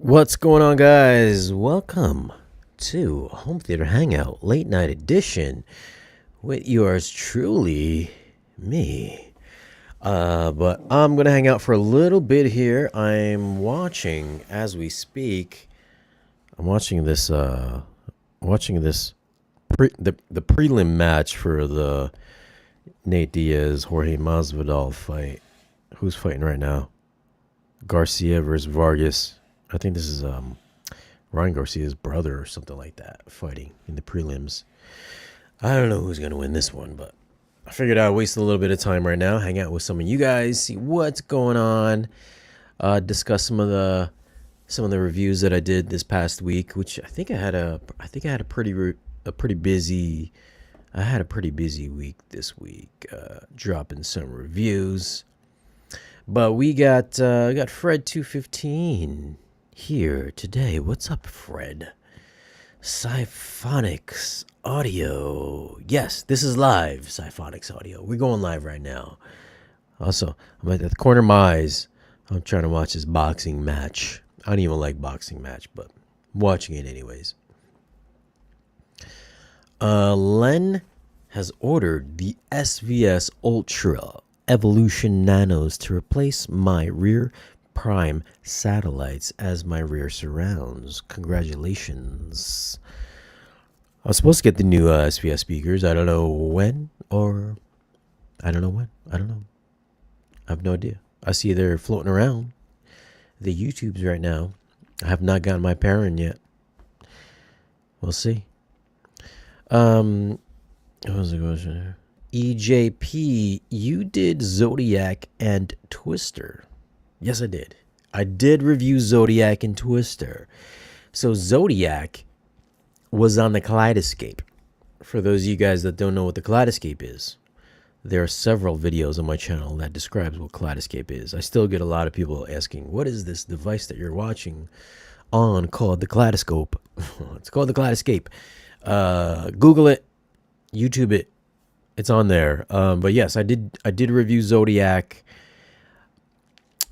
What's going on, guys? Welcome to Home Theater Hangout Late Night Edition with yours truly, me. But I'm gonna hang out for a little bit here. I'm watching as we speak. I'm watching this. The prelim match for the Nate Diaz Jorge Masvidal fight. Who's fighting right now? Garcia versus Vargas. I think this is Ryan Garcia's brother or something like that fighting in the prelims. I don't know who's going to win this one, but I figured I'd waste a little bit of time right now, hang out with some of you guys, see what's going on, discuss some of the reviews that I did this past week, which I had a pretty busy week this week, dropping some reviews. But we got Fred 215 here today. What's up, Fred? Symphonics Audio. Yes, this is live, Symphonics Audio. We're going live right now. Also, I'm at the corner of my eyes. I'm trying to watch this boxing match. I don't even like boxing match, but I'm watching it anyways. Len has ordered the SVS Ultra Evolution Nanos to replace my rear prime satellites as my rear surrounds. Congratulations. I was supposed to get the new SVS speakers. I don't know when. I don't know. I have no idea. I see they're floating around the YouTubes right now. I have not gotten my pair in yet. We'll see. What was the question here? EJP, you did Zodiac and Twister. Yes, I did. I did review Zodiac and Twister. So Zodiac was on the Kaleidoscape. For those of you guys that don't know what the Kaleidoscape is, there are several videos on my channel that describes what Kaleidoscape is. I still get a lot of people asking, what is this device that you're watching on called the Kaleidoscope? It's called the Kaleidoscape. Google it, YouTube it. It's on there. But yes, I did review Zodiac.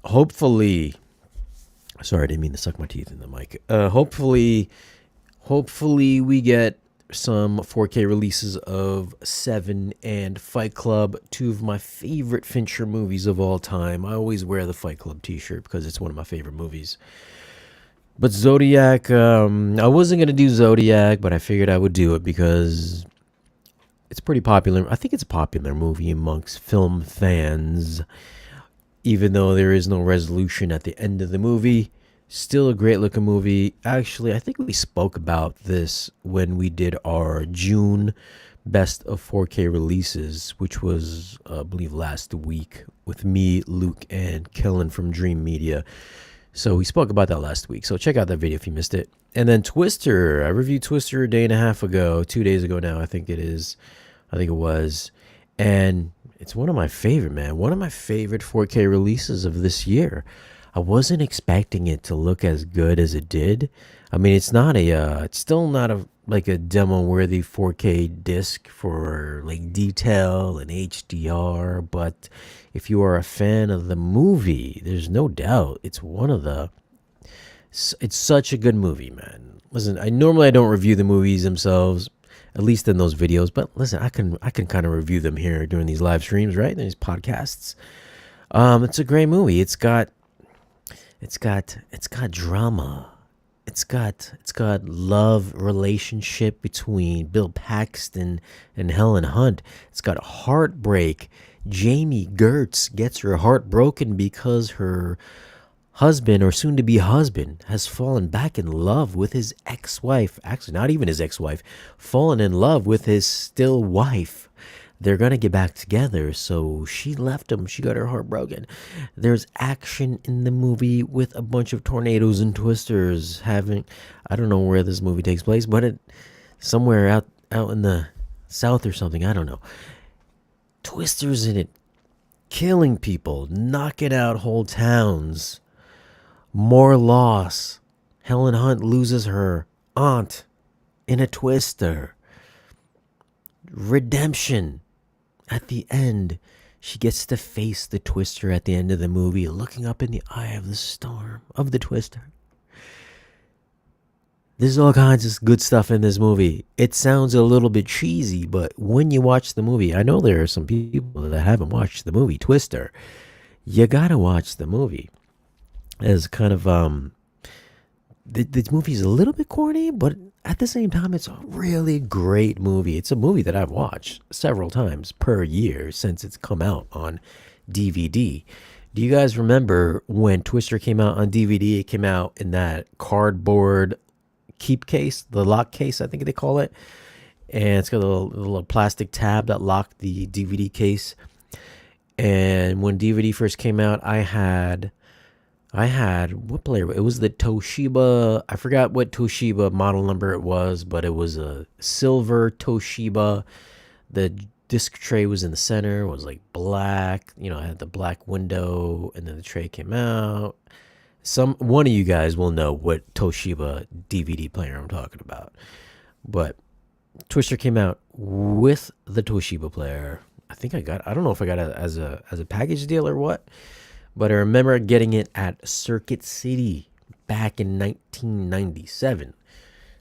Hopefully, sorry, I didn't mean to suck my teeth in the mic. Hopefully we get some 4K releases of Seven and Fight Club, two of my favorite Fincher movies of all time. I always wear the Fight Club t-shirt because it's one of my favorite movies. But Zodiac, I wasn't going to do Zodiac, but I figured I would do it because it's pretty popular. I think it's a popular movie amongst film fans. Even though there is no resolution at the end of the movie, still a great looking movie. Actually, I think we spoke about this when we did our June best of 4K releases, which was, I believe, last week with me, Luke, and Kellen from Dream Media. So we spoke about that last week. So check out that video if you missed it. And then Twister. I reviewed Twister a day and a half ago, 2 days ago now, I think it was. And it's one of my favorite 4K releases of this year. I wasn't expecting it to look as good as it did. I mean, it's still not a demo-worthy 4K disc for like detail and HDR. But if you are a fan of the movie, there's no doubt it's such a good movie, man. Listen, I don't review the movies themselves, at least in those videos, but listen, I can kind of review them here during these live streams, right? These podcasts. It's a great movie. It's got drama. It's got love relationship between Bill Paxton and Helen Hunt. It's got heartbreak. Jamie Gertz gets her heart broken because her husband, or soon-to-be husband, has fallen back in love with his ex-wife. Actually, not even his ex-wife. Fallen in love with his still wife. They're going to get back together, so she left him. She got her heart broken. There's action in the movie with a bunch of tornadoes and twisters I don't know where this movie takes place, but somewhere out in the south or something. I don't know. Twisters in it. Killing people. Knocking out whole towns. More loss. Helen Hunt loses her aunt in a twister. Redemption. At the end, she gets to face the twister at the end of the movie, looking up in the eye of the storm, of the twister. There's all kinds of good stuff in this movie. It sounds a little bit cheesy, but when you watch the movie, I know there are some people that haven't watched the movie Twister. You gotta watch the movie. As kind of the movie's a little bit corny, but at the same time, it's a really great movie. It's a movie that I've watched several times per year since it's come out on DVD. Do you guys remember when Twister came out on DVD? It came out in that cardboard keep case, the lock case, I think they call it. And it's got a little plastic tab that locked the DVD case. And when DVD first came out, I had what player? It was the Toshiba. I forgot what Toshiba model number it was, but it was a silver Toshiba. The disc tray was in the center. It was like black. You know, I had the black window, and then the tray came out. One of you guys will know what Toshiba DVD player I'm talking about. But Twister came out with the Toshiba player. I don't know if I got it as a package deal or what. But I remember getting it at Circuit City back in 1997.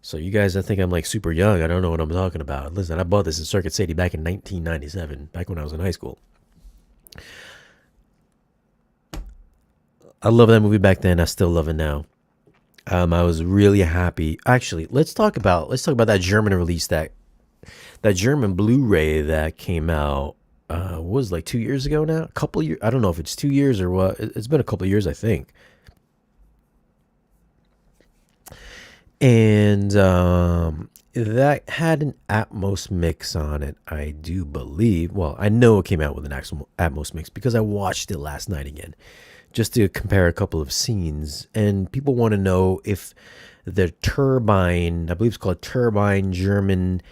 So you guys, I think I'm like super young. I don't know what I'm talking about. Listen, I bought this in Circuit City back in 1997, back when I was in high school. I love that movie back then. I still love it now. I was really happy. Actually, let's talk about that German release, that German Blu-ray that came out. Was like 2 years ago now, a couple years. I don't know if it's 2 years or what. It's been a couple of years, I think. And that had an Atmos mix on it, I do believe. Well, I know it came out with an actual Atmos mix because I watched it last night again, just to compare a couple of scenes. And people want to know if the Turbine, I believe it's called Turbine, German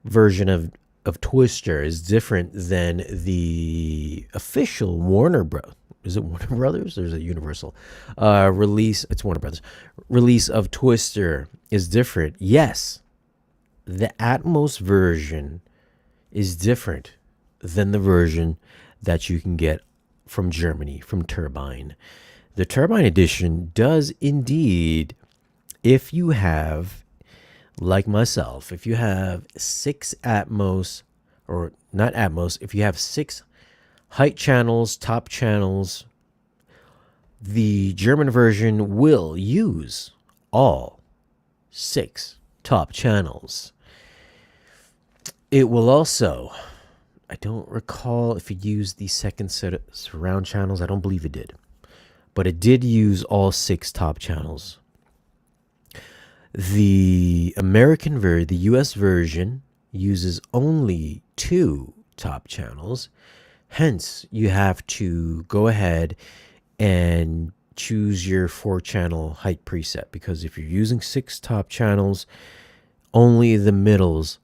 version of Twister is different than the official Warner Bros. Is it Warner Brothers or is it Universal release? It's Warner Brothers release of Twister is different. Yes, the Atmos version is different than the version that you can get from Germany, from Turbine. The Turbine edition does indeed, if you have, like myself, if you have 6 Atmos, or not Atmos, if you have 6 height channels, top channels, the German version will use all 6 top channels. It will also, I don't recall if it used the second set of surround channels. I don't believe it did. But it did use all 6 top channels. The the US version uses only 2 top channels. Hence, you have to go ahead and choose your 4-channel height preset, because if you're using 6 top channels, only the middle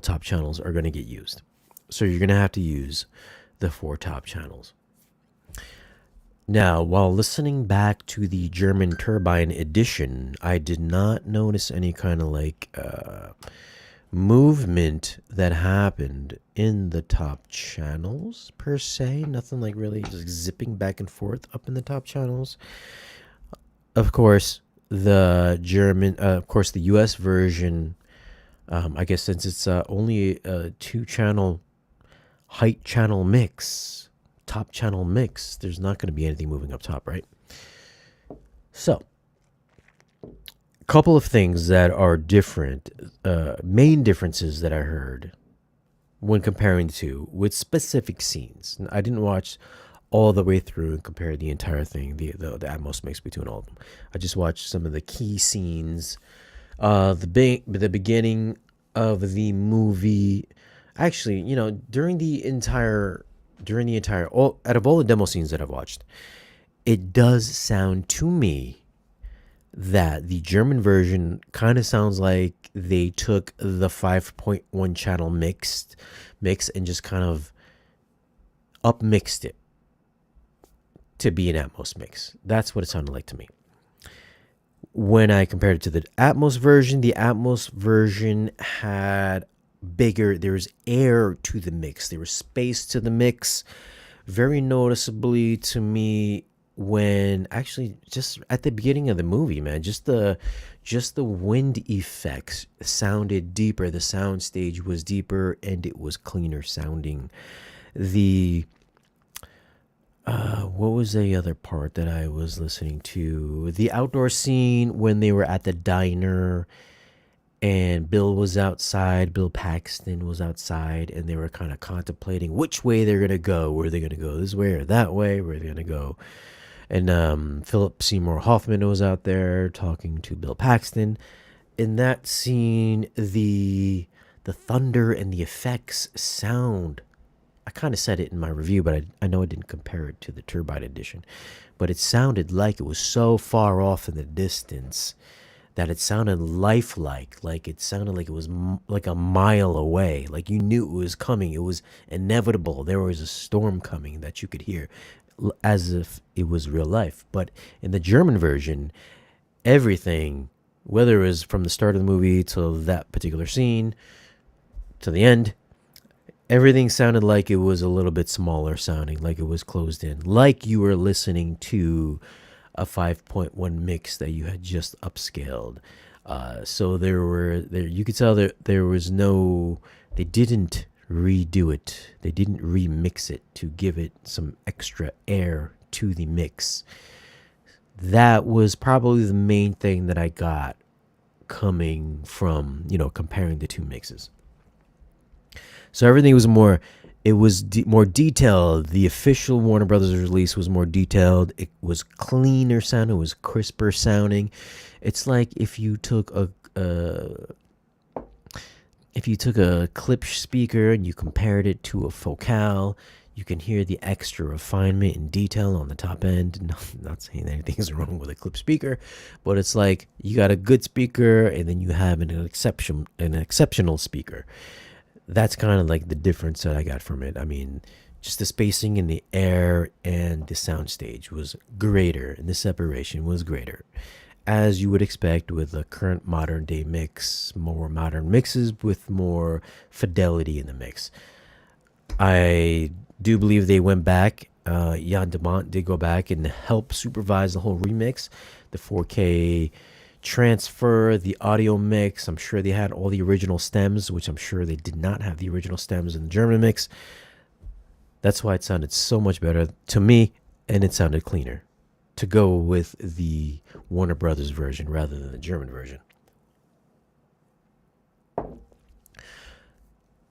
top channels are going to get used. So you're going to have to use the 4 top channels. Now, while listening back to the German Turbine edition, I did not notice any kind of movement that happened in the top channels per se. Nothing like really just zipping back and forth up in the top channels. Of course, the US version, I guess since it's only a 2-channel height channel mix, top channel mix, there's not going to be anything moving up top, right? So, a couple of things that are different, main differences that I heard when comparing the two with specific scenes. I didn't watch all the way through and compare the entire thing, the Atmos mix between all of them. I just watched some of the key scenes, the beginning of the movie. Actually, during the entire out of all the demo scenes that I've watched, it does sound to me that the German version kind of sounds like they took the 5.1 channel mix and just kind of upmixed it to be an Atmos mix. That's what it sounded like to me. When I compared it to the Atmos version had bigger, there was air to the mix, there was space to the mix. Very noticeably to me, when actually just at the beginning of the movie, man, just the wind effects sounded deeper. The sound stage was deeper and it was cleaner sounding. The what was the other part that I was listening to? The outdoor scene when they were at the diner and Bill was outside. Bill Paxton was outside, and they were kind of contemplating which way they're gonna go. Were they gonna go this way or that way? Were they gonna go? And Philip Seymour Hoffman was out there talking to Bill Paxton. In that scene, the thunder and the effects sound. I kind of said it in my review, but I know I didn't compare it to the Turbine edition. But it sounded like it was so far off in the distance that it sounded lifelike. Like it sounded like it was like a mile away. Like you knew it was coming. It was inevitable. There was a storm coming that you could hear as if it was real life. But in the German version, everything, whether it was from the start of the movie to that particular scene to the end, everything sounded like it was a little bit smaller sounding, like it was closed in, like you were listening to a 5.1 mix that you had just upscaled. So there you could tell that there was no, they didn't redo it. They didn't remix it to give it some extra air to the mix. That was probably the main thing that I got coming from, comparing the two mixes. So everything was more, it was more detailed. The official Warner Brothers release was more detailed. It was cleaner sounding. It was crisper sounding. It's like if you took a clip speaker and you compared it to a Focal, you can hear the extra refinement and detail on the top end. Not saying anything's wrong with a clip speaker, but it's like you got a good speaker and then you have an exceptional speaker. That's kind of like the difference that I got from it. I mean, just the spacing in the air and the soundstage was greater, and the separation was greater, as you would expect with a current modern day mix, more modern mixes with more fidelity in the mix. I do believe they went back. Jan DeMont did go back and help supervise the whole remix, the 4K transfer, the audio mix. I'm sure they had all the original stems, which I'm sure they did not have the original stems in the German mix. That's why it sounded so much better to me, and it sounded cleaner to go with the Warner Brothers version rather than the German version.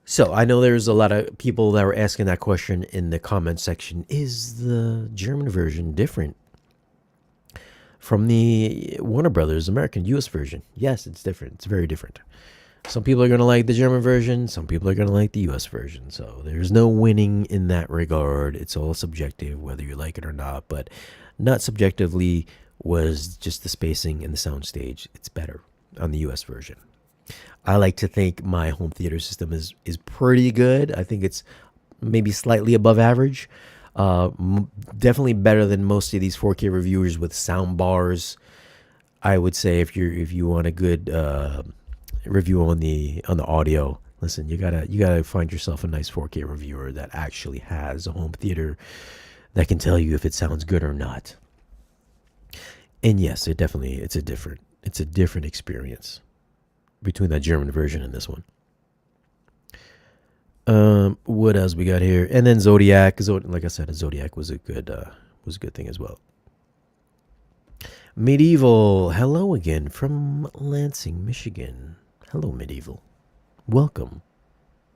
So I know there's a lot of people that were asking that question in the comment section. Is the German version different from the Warner Brothers American US version? Yes, it's different. It's very different. Some people are going to like the German version. Some people are going to like the US version. So there's no winning in that regard. It's all subjective, whether you like it or not. But not subjectively was just the spacing and the soundstage. It's better on the US version. I like to think my home theater system is pretty good. I think it's maybe slightly above average. Definitely better than most of these 4K reviewers with sound bars. I would say if you want a good review on the audio, listen, you gotta find yourself a nice 4K reviewer that actually has a home theater that can tell you if it sounds good or not. And yes, it's a different experience between that German version and this one. What else we got here? And then Zodiac. Like I said, Zodiac was a good thing as well. Medieval, hello again from Lansing, Michigan. Hello, Medieval. Welcome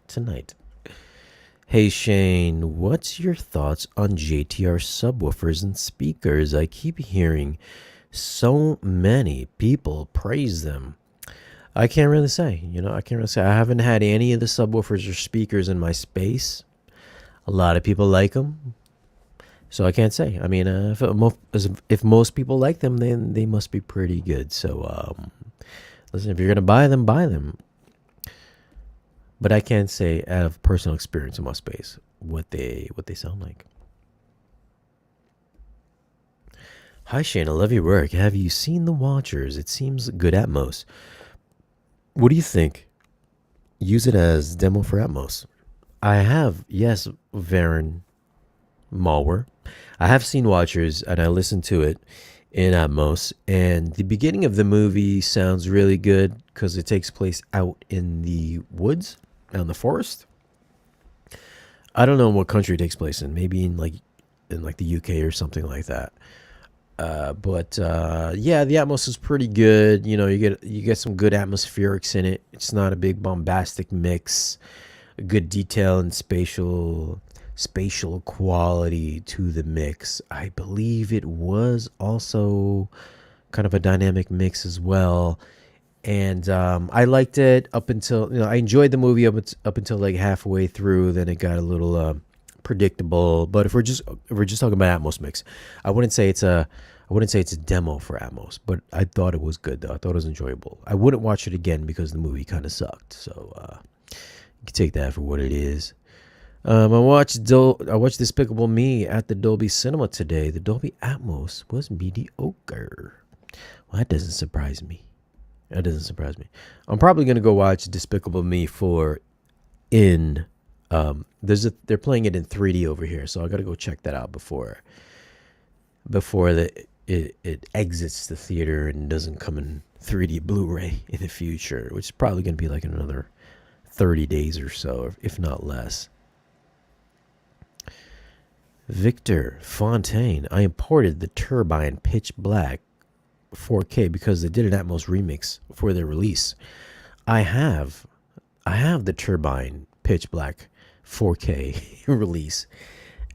tonight. Hey Shane, what's your thoughts on JTR subwoofers and speakers? I keep hearing so many people praise them. I can't really say. I haven't had any of the subwoofers or speakers in my space. A lot of people like them, so I can't say. I mean, if most people like them, then they must be pretty good. So, listen, if you're gonna buy them, buy them. But I can't say out of personal experience in my space what they sound like. Hi Shane, I love your work. Have you seen The Watchers? It seems good Atmos. What do you think? Use it as demo for Atmos. I have, yes, Varen. malware. I have seen Watchers, and I listened to it in Atmos. And the beginning of the movie sounds really good because it takes place out in the woods, out in the forest. I don't know what country it takes place in. Maybe in like the UK or something like that. But yeah, the Atmos is pretty good. You get some good atmospherics in it. It's not a big bombastic mix. A good detail and spatial quality to the mix. I believe it was also kind of a dynamic mix as well. And I liked it up until I enjoyed the movie up until like halfway through. Then it got a little predictable. But if we're just talking about Atmos mix, I wouldn't say it's a demo for Atmos, but I thought it was good though. I thought it was enjoyable. I wouldn't watch it again because the movie kind of sucked. So you can take that for what it is. I watched Despicable Me at the Dolby Cinema today. The Dolby Atmos was mediocre. Well, that doesn't surprise me. That doesn't surprise me. I'm probably gonna go watch Despicable Me 4 in. They're playing it in 3D over here, so I gotta go check that out before it exits the theater and doesn't come in 3D Blu-ray in the future, which is probably gonna be like in another 30 days or so, if not less. Victor Fontaine, I imported the Turbine Pitch Black 4K because they did an Atmos remix for their release. I have the Turbine Pitch Black 4K release,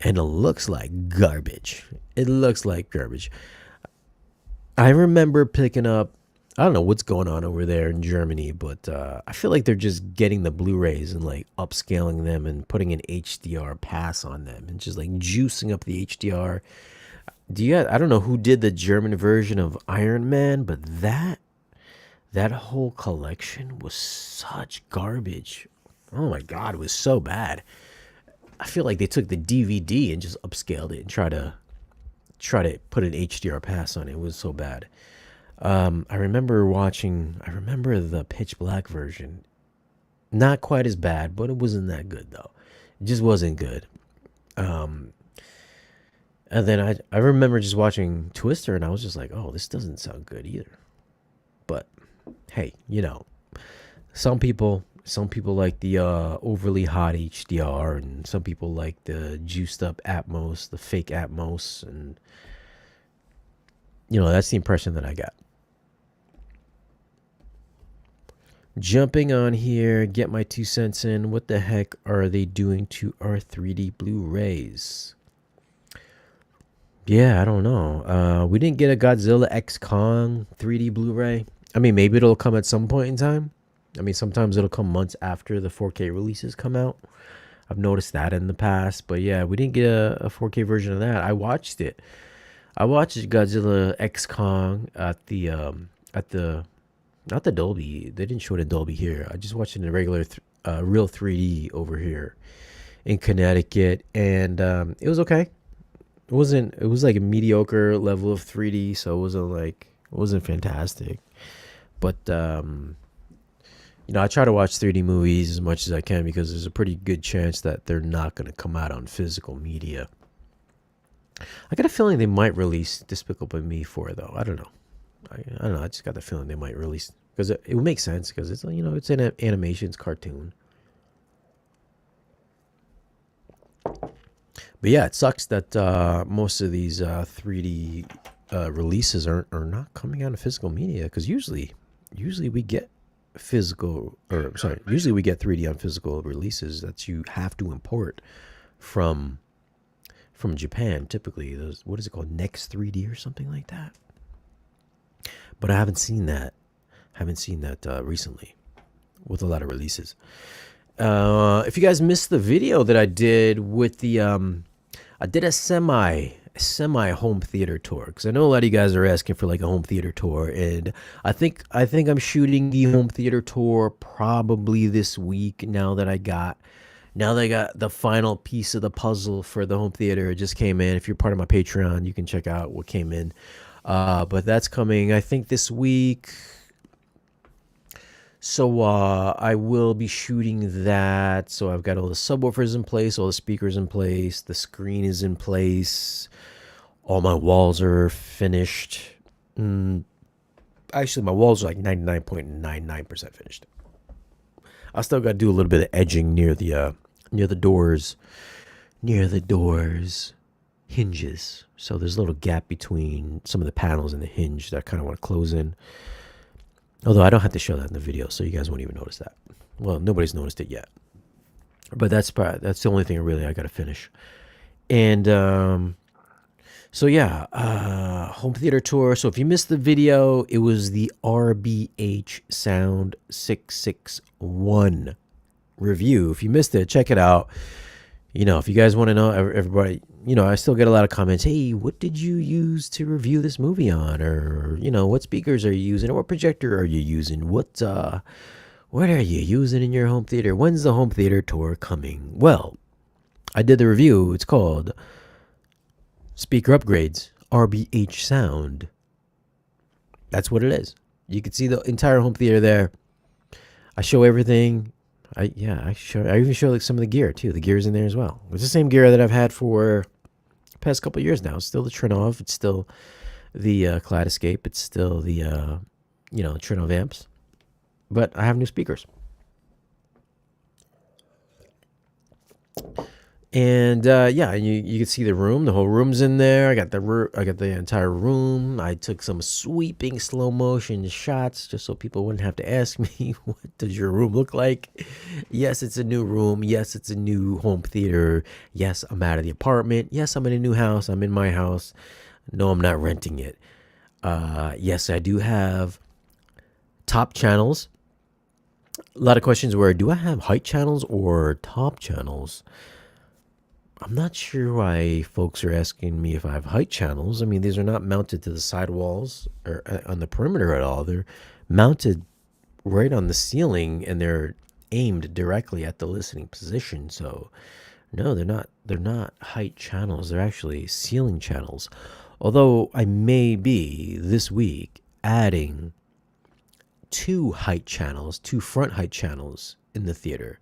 and it looks like garbage. It looks like garbage. I remember picking up, I don't know what's going on over there in Germany, but I feel like they're just getting the Blu-rays and like upscaling them and putting an HDR pass on them and just like juicing up the HDR. I don't know who did the German version of Iron Man, but that whole collection was such garbage. Oh my God, it was so bad. I feel like they took the DVD and just upscaled it and try to put an HDR pass on it. It was so bad. I remember the Pitch Black version. Not quite as bad, but it wasn't that good though. It just wasn't good. And then I remember just watching Twister, and I was just like, oh, this doesn't sound good either. But hey, some people like the overly hot HDR, and some people like the juiced up Atmos, the fake Atmos, and that's the impression that I got. Jumping on here, get my 2 cents in. What the heck are they doing to our 3D Blu-rays? Yeah, I don't know. We didn't get a Godzilla X Kong 3D Blu-ray. I mean, maybe it'll come at some point in time. I mean, sometimes it'll come months after the 4K releases come out. I've noticed that in the past. But yeah, we didn't get a 4K version of that. I watched it. I watched Godzilla X Kong at the not the Dolby. They didn't show it in Dolby here. I just watched it in a regular real 3D over here in Connecticut, and it was okay. It was like a mediocre level of 3D, so it wasn't fantastic. But I try to watch 3D movies as much as I can because there's a pretty good chance that they're not going to come out on physical media. I got a feeling they might release Despicable Me 4 though. I don't know. I don't know. I just got the feeling they might release, because it would make sense, because it's it's an animation, it's cartoon. But yeah, it sucks that most of these 3D releases are not coming out of physical media, because usually we get usually we get 3D on physical releases that you have to import from Japan. Typically, those, what is it called, Next 3D or something like that. But I haven't seen that. Recently with a lot of releases. If you guys missed the video that I did with the I did a semi home theater tour, because I know a lot of you guys are asking for like a home theater tour, and I think I'm shooting the home theater tour probably this week, now that I got the final piece of the puzzle for the home theater. It just came in. If you're part of my Patreon, you can check out what came in. But that's coming, I think, this week. So I will be shooting that. So I've got all the subwoofers in place, all the speakers in place, the screen is in place, all my walls are finished. Actually, my walls are like 99.99% finished. I still got to do a little bit of edging near the doors, hinges. So there's a little gap between some of the panels and the hinge that I kind of want to close in. Although I don't have to show that in the video, so you guys won't even notice that. Well, nobody's noticed it yet. But that's the only thing really I got to finish. And so yeah, home theater tour. So if you missed the video, it was the RBH Sound 661 review. If you missed it, check it out. If you guys want to know, everybody, I still get a lot of comments. Hey, what did you use to review this movie on? Or, what speakers are you using? Or what projector are you using? What are you using in your home theater? When's the home theater tour coming? Well, I did the review. It's called Speaker Upgrades, RBH Sound. That's what it is. You can see the entire home theater there. I show everything. I even show like some of the gear too. The gear's in there as well. It's the same gear that I've had for the past couple of years now. It's still the Trinov. It's still the Kaleidoscape. It's still the Trinov amps. But I have new speakers. And you can see the room. The whole room's in there. I got the entire room. I took some sweeping slow motion shots just so people wouldn't have to ask me, what does your room look like? Yes, it's a new room. Yes, it's a new home theater. Yes, I'm out of the apartment. Yes, I'm in a new house. I'm in my house. No, I'm not renting it. Yes, I do have top channels. A lot of questions were, do I have height channels or top channels? I'm not sure why folks are asking me if I have height channels. I mean, these are not mounted to the sidewalls or on the perimeter at all. They're mounted right on the ceiling, and they're aimed directly at the listening position. So, no, they're not height channels. They're actually ceiling channels. Although I may be this week adding two front height channels in the theater.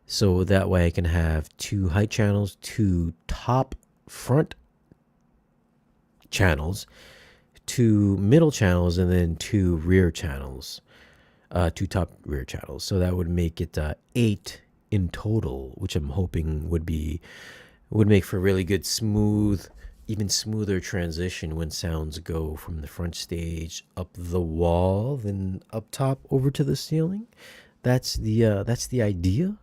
So that way I can have two height channels, two top front channels, two middle channels, and then two rear channels, two top rear channels. So that would make it 8 in total, which I'm hoping would make for a really good, smooth, even smoother transition when sounds go from the front stage up the wall, then up top over to the ceiling. That's the idea.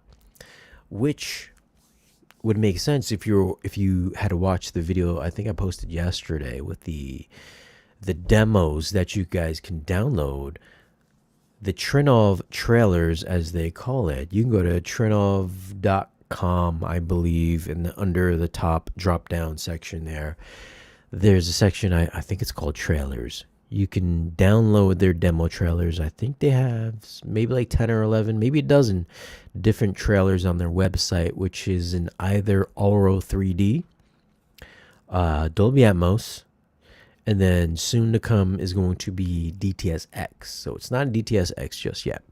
Which would make sense if you had to watch the video I think I posted yesterday with the demos that you guys can download, the Trinov trailers as they call it. You can go to trinov.com, I believe, and under the top drop down section there's a section I think it's called trailers. You can download their demo trailers. I think they have maybe like 10 or 11, maybe a dozen different trailers on their website, which is in either Auro 3D, Dolby Atmos, and then soon to come is going to be DTS-X. So it's not DTS-X just yet.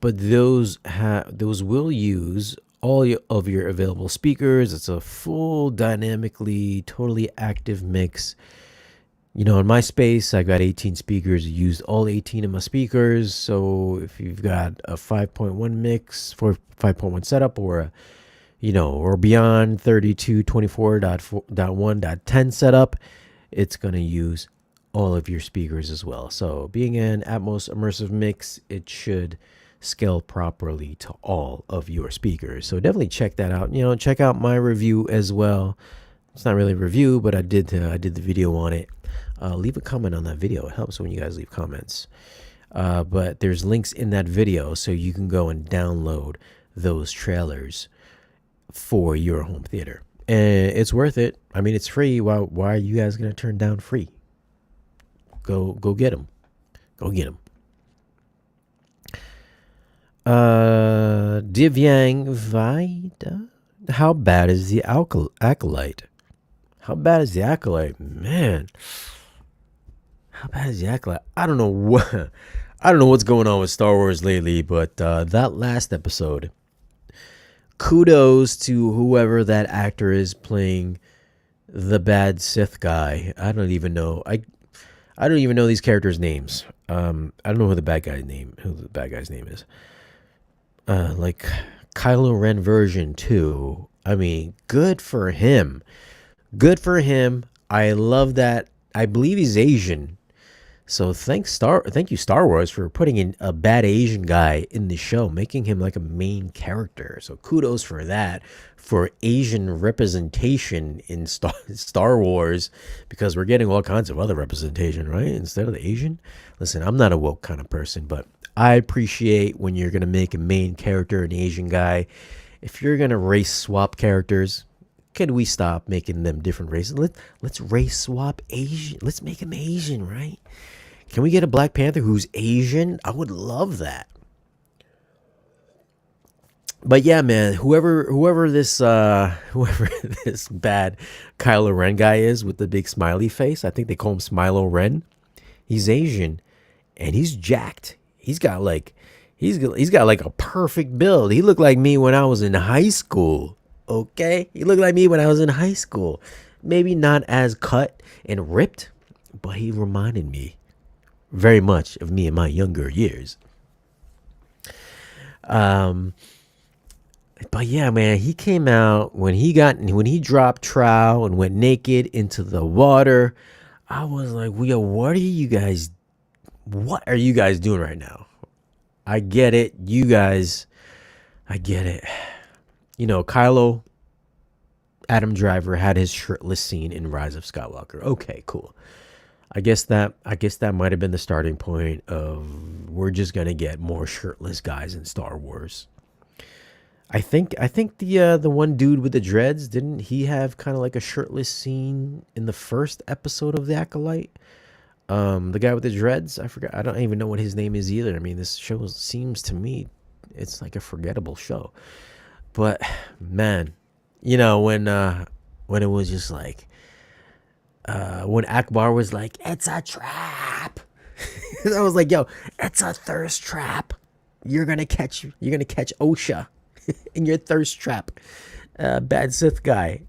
But those will use all of your available speakers. It's a full, dynamically, totally active mix. In my space, I got 18 speakers. I used all 18 of my speakers. So if you've got a 5.1 mix for 5.1 setup, or or beyond 32.24.1.10 setup, it's going to use all of your speakers as well. So being an Atmos immersive mix, it should scale properly to all of your speakers. So definitely check that out. Check out my review as well. It's not really a review, but I did the video on it. Leave a comment on that video. It helps when you guys leave comments. But there's links in that video so you can go and download those trailers for your home theater. And it's worth it. I mean, it's free. Why are you guys going to turn down free? Go get them. Go get them. Divyang Vida. How bad is the Acolyte? How bad is the Acolyte? Man. How bad is the Acolyte? I don't know what. I don't know what's going on with Star Wars lately, but that last episode, kudos to whoever that actor is playing the bad Sith guy. I don't even know. I don't even know these characters' names. I don't know who the bad guy's name is. Like Kylo Ren version 2. I mean, good for him. Good for him. I love that. I believe he's Asian. So thank you Star Wars for putting in a bad Asian guy in the show, making him like a main character. So kudos for that, for Asian representation in Star Wars, because we're getting all kinds of other representation, right? Instead of the Asian. Listen, I'm not a woke kind of person, but I appreciate when you're gonna make a main character an Asian guy. If you're gonna race swap characters, can we stop making them different races? Let's race swap Asian. Let's make him Asian, right? Can we get a Black Panther who's Asian? I would love that. But yeah, man, whoever this whoever this bad Kylo Ren guy is with the big smiley face, I think they call him Smilo Ren. He's Asian and he's jacked. He's got like a perfect build. He looked like me when I was in high school. Okay? He looked like me when I was in high school. Maybe not as cut and ripped, but he reminded me very much of me in my younger years. But yeah, man, he came out when he dropped trow and went naked into the water. I was like, yo, what are you guys doing right now? I get it. I get it. You know, Kylo, Adam Driver had his shirtless scene in Rise of Skywalker. Okay, cool. I guess that might have been the starting point of we're just gonna get more shirtless guys in Star Wars. I think the one dude with the dreads, didn't he have kind of like a shirtless scene in the first episode of the Acolyte? The guy with the dreads, I forgot. I don't even know what his name is either. I mean, this show seems to me it's like a forgettable show. But man, you know when it was just like when Akbar was like, "It's a trap," I was like, "Yo, it's a thirst trap. You're gonna catch OSHA in your thirst trap." Bad Sith guy.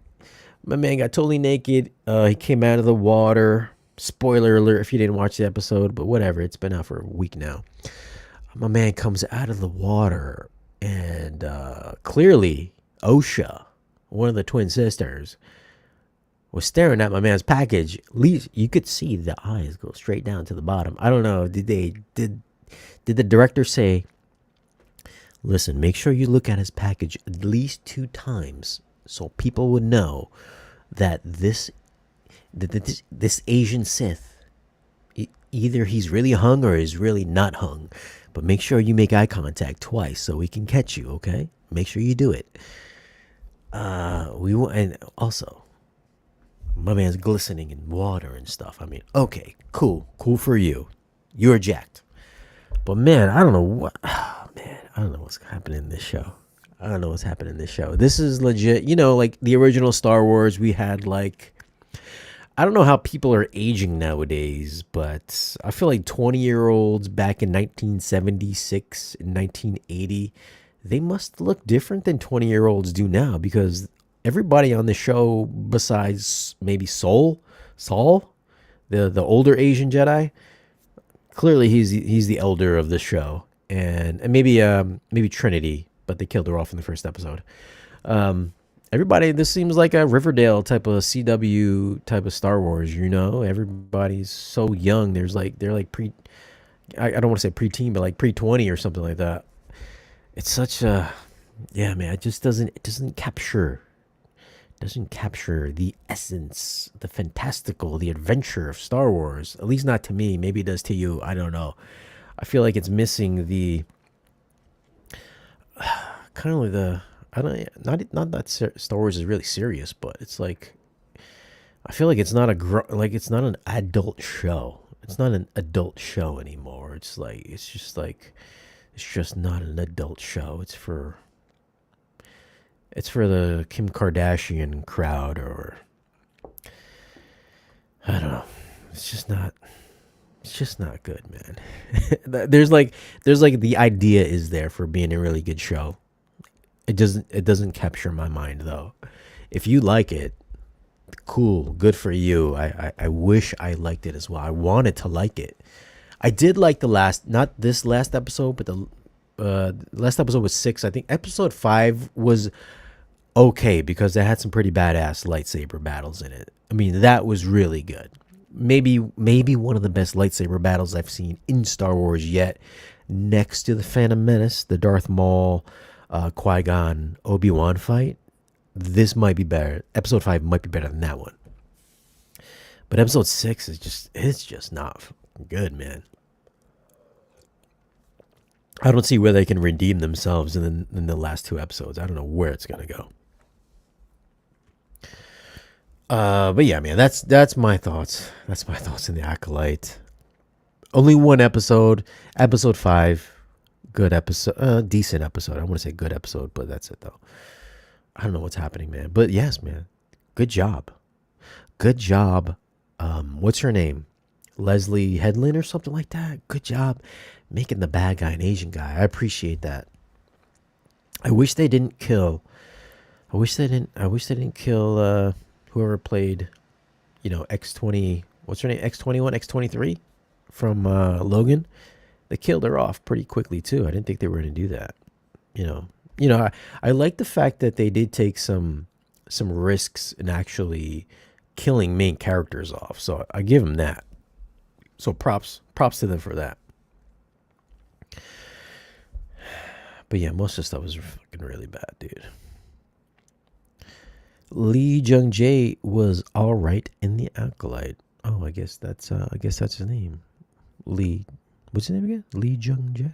My man got totally naked. He came out of the water. Spoiler alert if you didn't watch the episode, but whatever. It's been out for a week now. My man comes out of the water, and clearly OSHA, one of the twin sisters, was staring at my man's package. At least you could see the eyes go straight down to the bottom. I don't know. Did the director say, "Listen, make sure you look at his package at least 2 times so people would know that this Asian Sith, either he's really hung or he's really not hung. But make sure you make eye contact twice so we can catch you, okay? Make sure you do it." And also, my man's glistening in water and stuff. I mean, okay, cool for you. You're jacked. But man, I don't know what's happening in this show. This is legit. You know, like the original Star Wars, we had like, I don't know how people are aging nowadays, but I feel like 20-year-olds back in 1976 and 1980, they must look different than 20-year-olds do now, because everybody on the show besides maybe Saul, the older Asian Jedi, clearly he's the elder of the show, and maybe Trinity, but they killed her off in the first episode. Everybody, this seems like a Riverdale type of CW type of Star Wars, you know? Everybody's so young. They're like I don't want to say preteen, but like pre-20 or something like that. It's such a, yeah, man, it doesn't capture the essence, the fantastical, the adventure of Star Wars. At least not to me. Maybe it does to you. I don't know. I feel like it's missing the kind of like the, not that Star Wars is really serious, but it's like, I feel like it's not an adult show. It's not an adult show anymore. It's just not an adult show. It's for the Kim Kardashian crowd, or I don't know. It's It's just not good, man. there's like the idea is there for being a really good show. It doesn't capture my mind though. If you like it, cool, good for you. I wish I liked it as well. I wanted to like it. I did like the last, not this last episode, but the last episode was 6. I think episode 5 was okay because it had some pretty badass lightsaber battles in it. I mean, that was really good. Maybe one of the best lightsaber battles I've seen in Star Wars yet, next to the Phantom Menace, the Darth Maul, Qui-Gon, Obi-Wan fight. This might be better. Episode 5 might be better than that one. But episode 6 it's just not good, man. I don't see where they can redeem themselves in the last 2 episodes. I don't know where it's gonna go. But yeah, man, that's my thoughts. That's my thoughts in the Acolyte. Only one episode, episode 5, good episode, decent episode. I want to say good episode, but that's it though. I don't know what's happening, man. But yes, man, good job, good job. What's her name? Leslie Headland or something like that. Good job making the bad guy an Asian guy. I appreciate that. I wish they didn't kill. I wish they didn't kill whoever played, X20. What's her name? X21, X23 from Logan. They killed her off pretty quickly too. I didn't think they were going to do that. I like the fact that they did take some risks in actually killing main characters off. So I give them that. So props to them for that. But yeah, most of the stuff was fucking really bad, dude. Lee Jung Jae was all right in the Acolyte. Oh, I guess that's his name. Lee. What's his name again? Lee Jung Jae.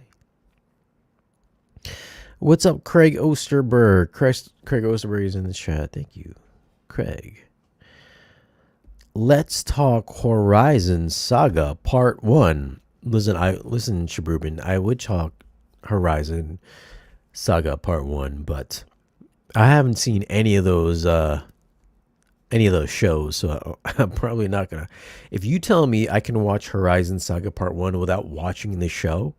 What's up, Craig Osterberg? Craig Osterberg is in the chat. Thank you, Craig. Let's talk Horizon Saga Part 1. Listen, Shabrubin, I would talk Horizon Saga Part 1, but I haven't seen any of those shows, so I'm probably not gonna. If you tell me I can watch Horizon Saga Part 1 without watching the show,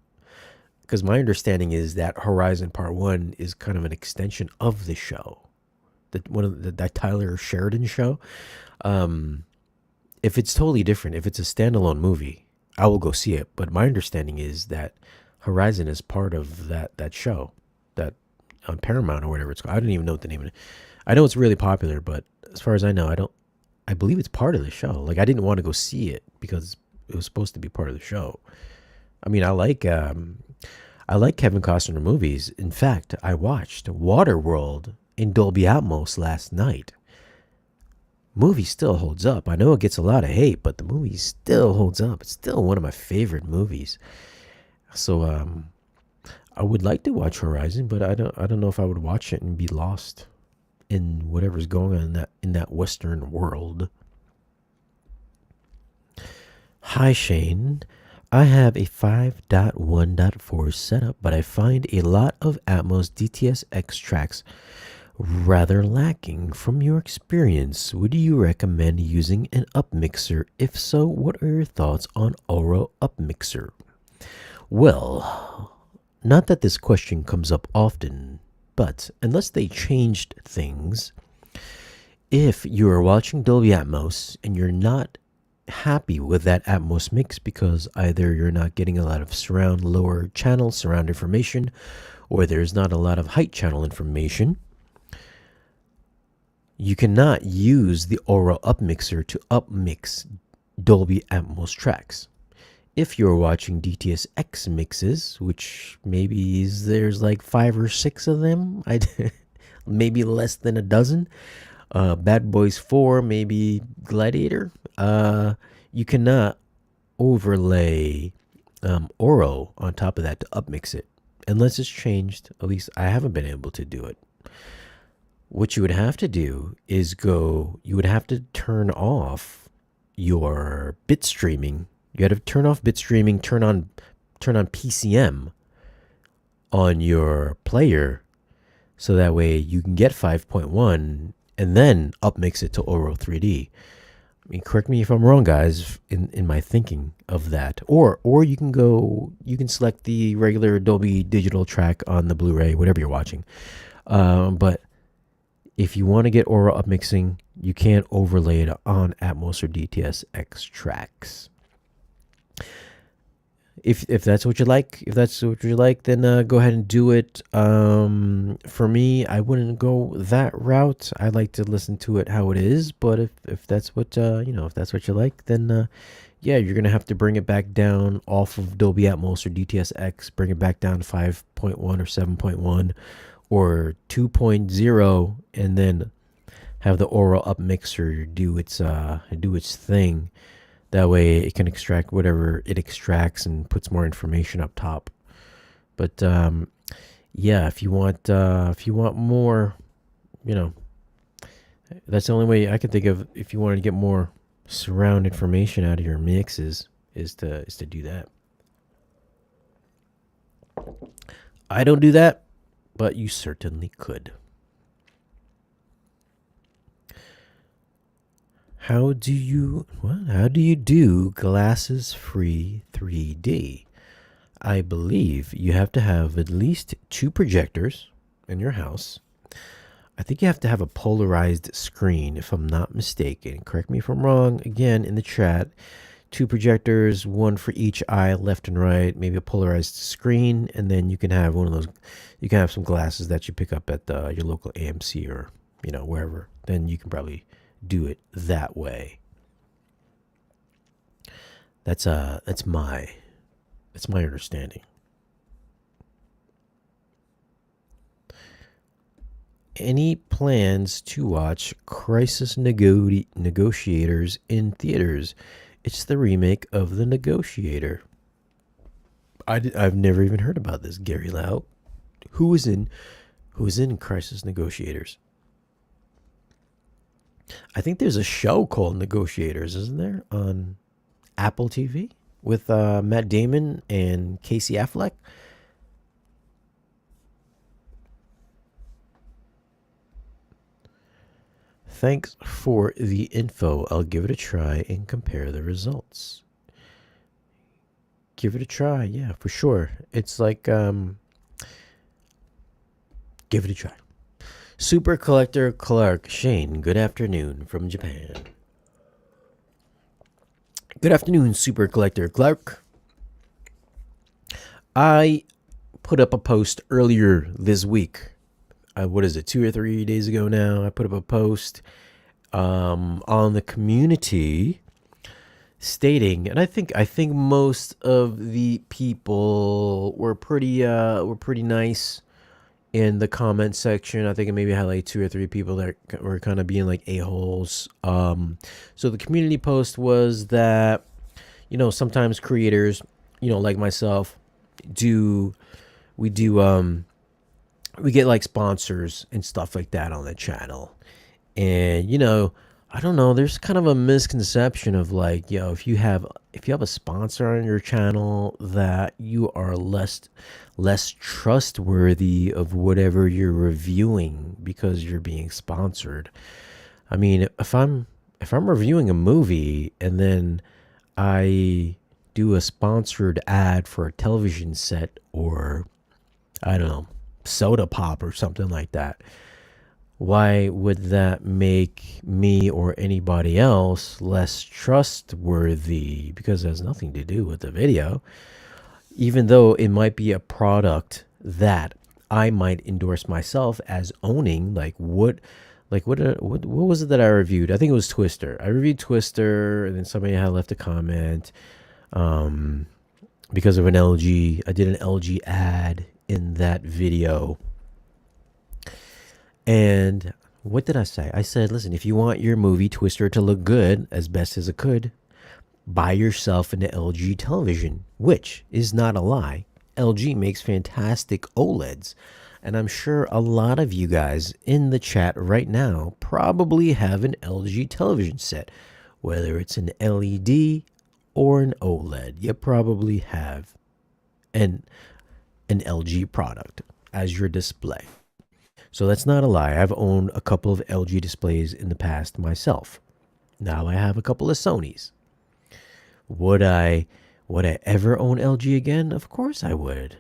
because my understanding is that Horizon Part 1 is kind of an extension of the show, that Tyler Sheridan show. If it's totally different, if it's a standalone movie, I will go see it. But my understanding is that Horizon is part of that show, that on Paramount or whatever it's called. I don't even know what the name of it. I know it's really popular, but as far as I know, I believe it's part of the show. Like, I didn't want to go see it because it was supposed to be part of the show. I mean, I like Kevin Costner movies. In fact, I watched Waterworld in Dolby Atmos last night. Movie still holds up. I know it gets a lot of hate, but the movie still holds up. It's still one of my favorite movies. So I would like to watch Horizon, but I don't know if I would watch it and be lost in whatever's going on in that Western world. Hi, Shane. I have a 5.1.4 setup, but I find a lot of Atmos DTS-X tracks rather lacking. From your experience, would you recommend using an upmixer? If so, what are your thoughts on Oro upmixer? Well, not that this question comes up often, but unless they changed things, if you're watching Dolby Atmos and you're not happy with that Atmos mix because either you're not getting a lot of lower channel surround information, or there's not a lot of height channel information, you cannot use the Oro upmixer to upmix Dolby Atmos tracks. If you're watching DTS-X mixes, which maybe there's like 5 or 6 of them, maybe less than a dozen, Bad Boys 4, maybe Gladiator, you cannot overlay Oro on top of that to upmix it, unless it's changed. At least I haven't been able to do it. What you would have to do is you would have to turn off your bit streaming. You had to turn off bit streaming, turn on PCM on your player, so that way you can get 5.1 and then upmix it to Oro 3D. I mean, correct me if I'm wrong, guys, in my thinking of that. Or you can select the regular Dolby Digital track on the Blu-ray, whatever you're watching. But if you want to get aural upmixing, you can't overlay it on Atmos or DTS-X tracks. If that's what you like, then go ahead and do it. For me, I wouldn't go that route. I like to listen to it how it is. But if that's what if that's what you like, then yeah, you're gonna have to bring it back down off of Dolby Atmos or DTS-X. Bring it back down to 5.1 or 7.1 or 2.0, and then have the aural upmixer do its thing. That way it can extract whatever it extracts and puts more information up top. But yeah, if you want more, that's the only way I can think of. If you wanted to get more surround information out of your mixes, is to do that. I don't do that, but you certainly could. How do you do glasses free 3D? I believe you have to have at least 2 projectors in your house. I think you have to have a polarized screen, if I'm not mistaken. Correct me if I'm wrong, again, in the chat. 2 projectors, 1 for each eye, left and right, maybe a polarized screen, and then you can have one of those. You can have some glasses that you pick up at your local AMC or wherever. Then you can probably do it that way. That's my understanding. Any plans to watch Crisis Negotiators in theaters? It's the remake of The Negotiator. I've never even heard about this, Gary Lau. Who is in Crisis Negotiators? I think there's a show called Negotiators, isn't there, on Apple TV with Matt Damon and Casey Affleck? Thanks for the info. I'll give it a try and compare the results. Give it a try, yeah, for sure. It's like, give it a try. Super Collector Clark Shane, good afternoon from Japan. Good afternoon, Super Collector Clark. I put up a post earlier this week. What is it, 2 or 3 days ago now? I put up a post on the community stating, and I think most of the people were pretty nice in the comment section. I think I maybe had like 2 or 3 people that were kind of being like a-holes. So the community post was that, sometimes creators, like myself, we get like sponsors and stuff like that on the channel. And, I don't know, there's kind of a misconception of like, if you have a sponsor on your channel, that you are less trustworthy of whatever you're reviewing because you're being sponsored. I mean, if I'm reviewing a movie and then I do a sponsored ad for a television set or, I don't know, soda pop or something like that, why would that make me or anybody else less trustworthy? Because it has nothing to do with the video. Even though it might be a product that I might endorse myself as owning. What was it that I reviewed? I think it was Twister. I reviewed Twister, and then somebody had left a comment because of an LG. I did an LG ad in that video. And what did I say? I said, listen, if you want your movie Twister to look good as best as it could, buy yourself an LG television, which is not a lie. LG makes fantastic OLEDs. And I'm sure a lot of you guys in the chat right now probably have an LG television set, whether it's an LED or an OLED. You probably have an LG product as your display. So that's not a lie. I've owned a couple of LG displays in the past myself. Now I have a couple of Sonys. Would I ever own LG again? Of course I would.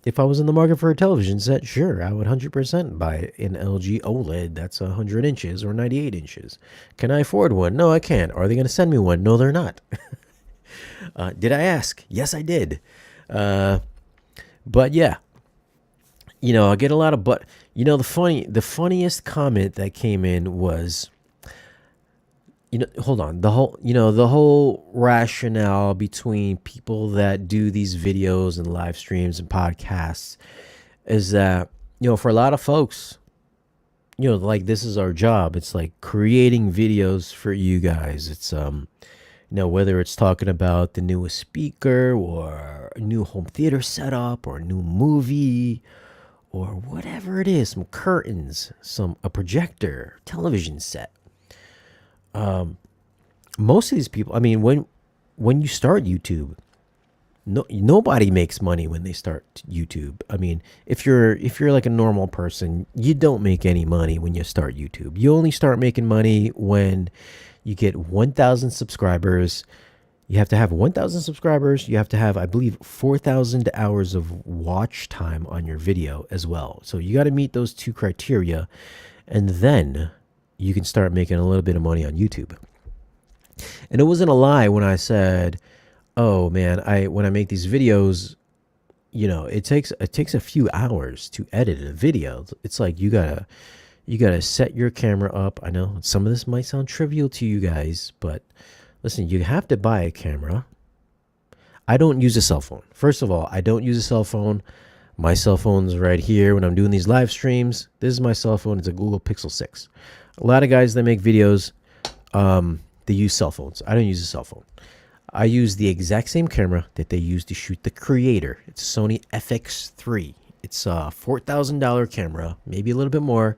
If I was in the market for a television set, sure, I would 100% buy an LG OLED that's 100 inches or 98 inches. Can I afford one? No, I can't. Are they going to send me one? No, they're not. Did I ask? Yes, I did. But yeah, I get a lot of the funniest comment that came in was, hold on, the whole rationale between people that do these videos and live streams and podcasts is that, for a lot of folks, like, this is our job. It's like creating videos for you guys. It's whether it's talking about the newest speaker or a new home theater setup or a new movie or whatever it is, some curtains, a projector, television set. Most of these people, I mean, when you start YouTube, nobody makes money when they start YouTube. I mean, if you're like a normal person, you don't make any money when you start YouTube. You only start making money when you get 1,000 subscribers. You have to have 1,000 subscribers. You have to have, I believe, 4,000 hours of watch time on your video as well. So you got to meet those two criteria, and then you can start making a little bit of money on YouTube. And it wasn't a lie when I said, oh man, when I make these videos, it takes a few hours to edit a video. It's like you gotta set your camera up. I know some of this might sound trivial to you guys, but listen, you have to buy a camera. I don't use a cell phone. First of all, I don't use a cell phone. My cell phone's right here when I'm doing these live streams. This is my cell phone. It's a Google Pixel 6. A lot of guys that make videos, they use cell phones. I don't use a cell phone. I use the exact same camera that they use to shoot the Creator. It's a Sony FX3. It's a $4,000 camera, maybe a little bit more.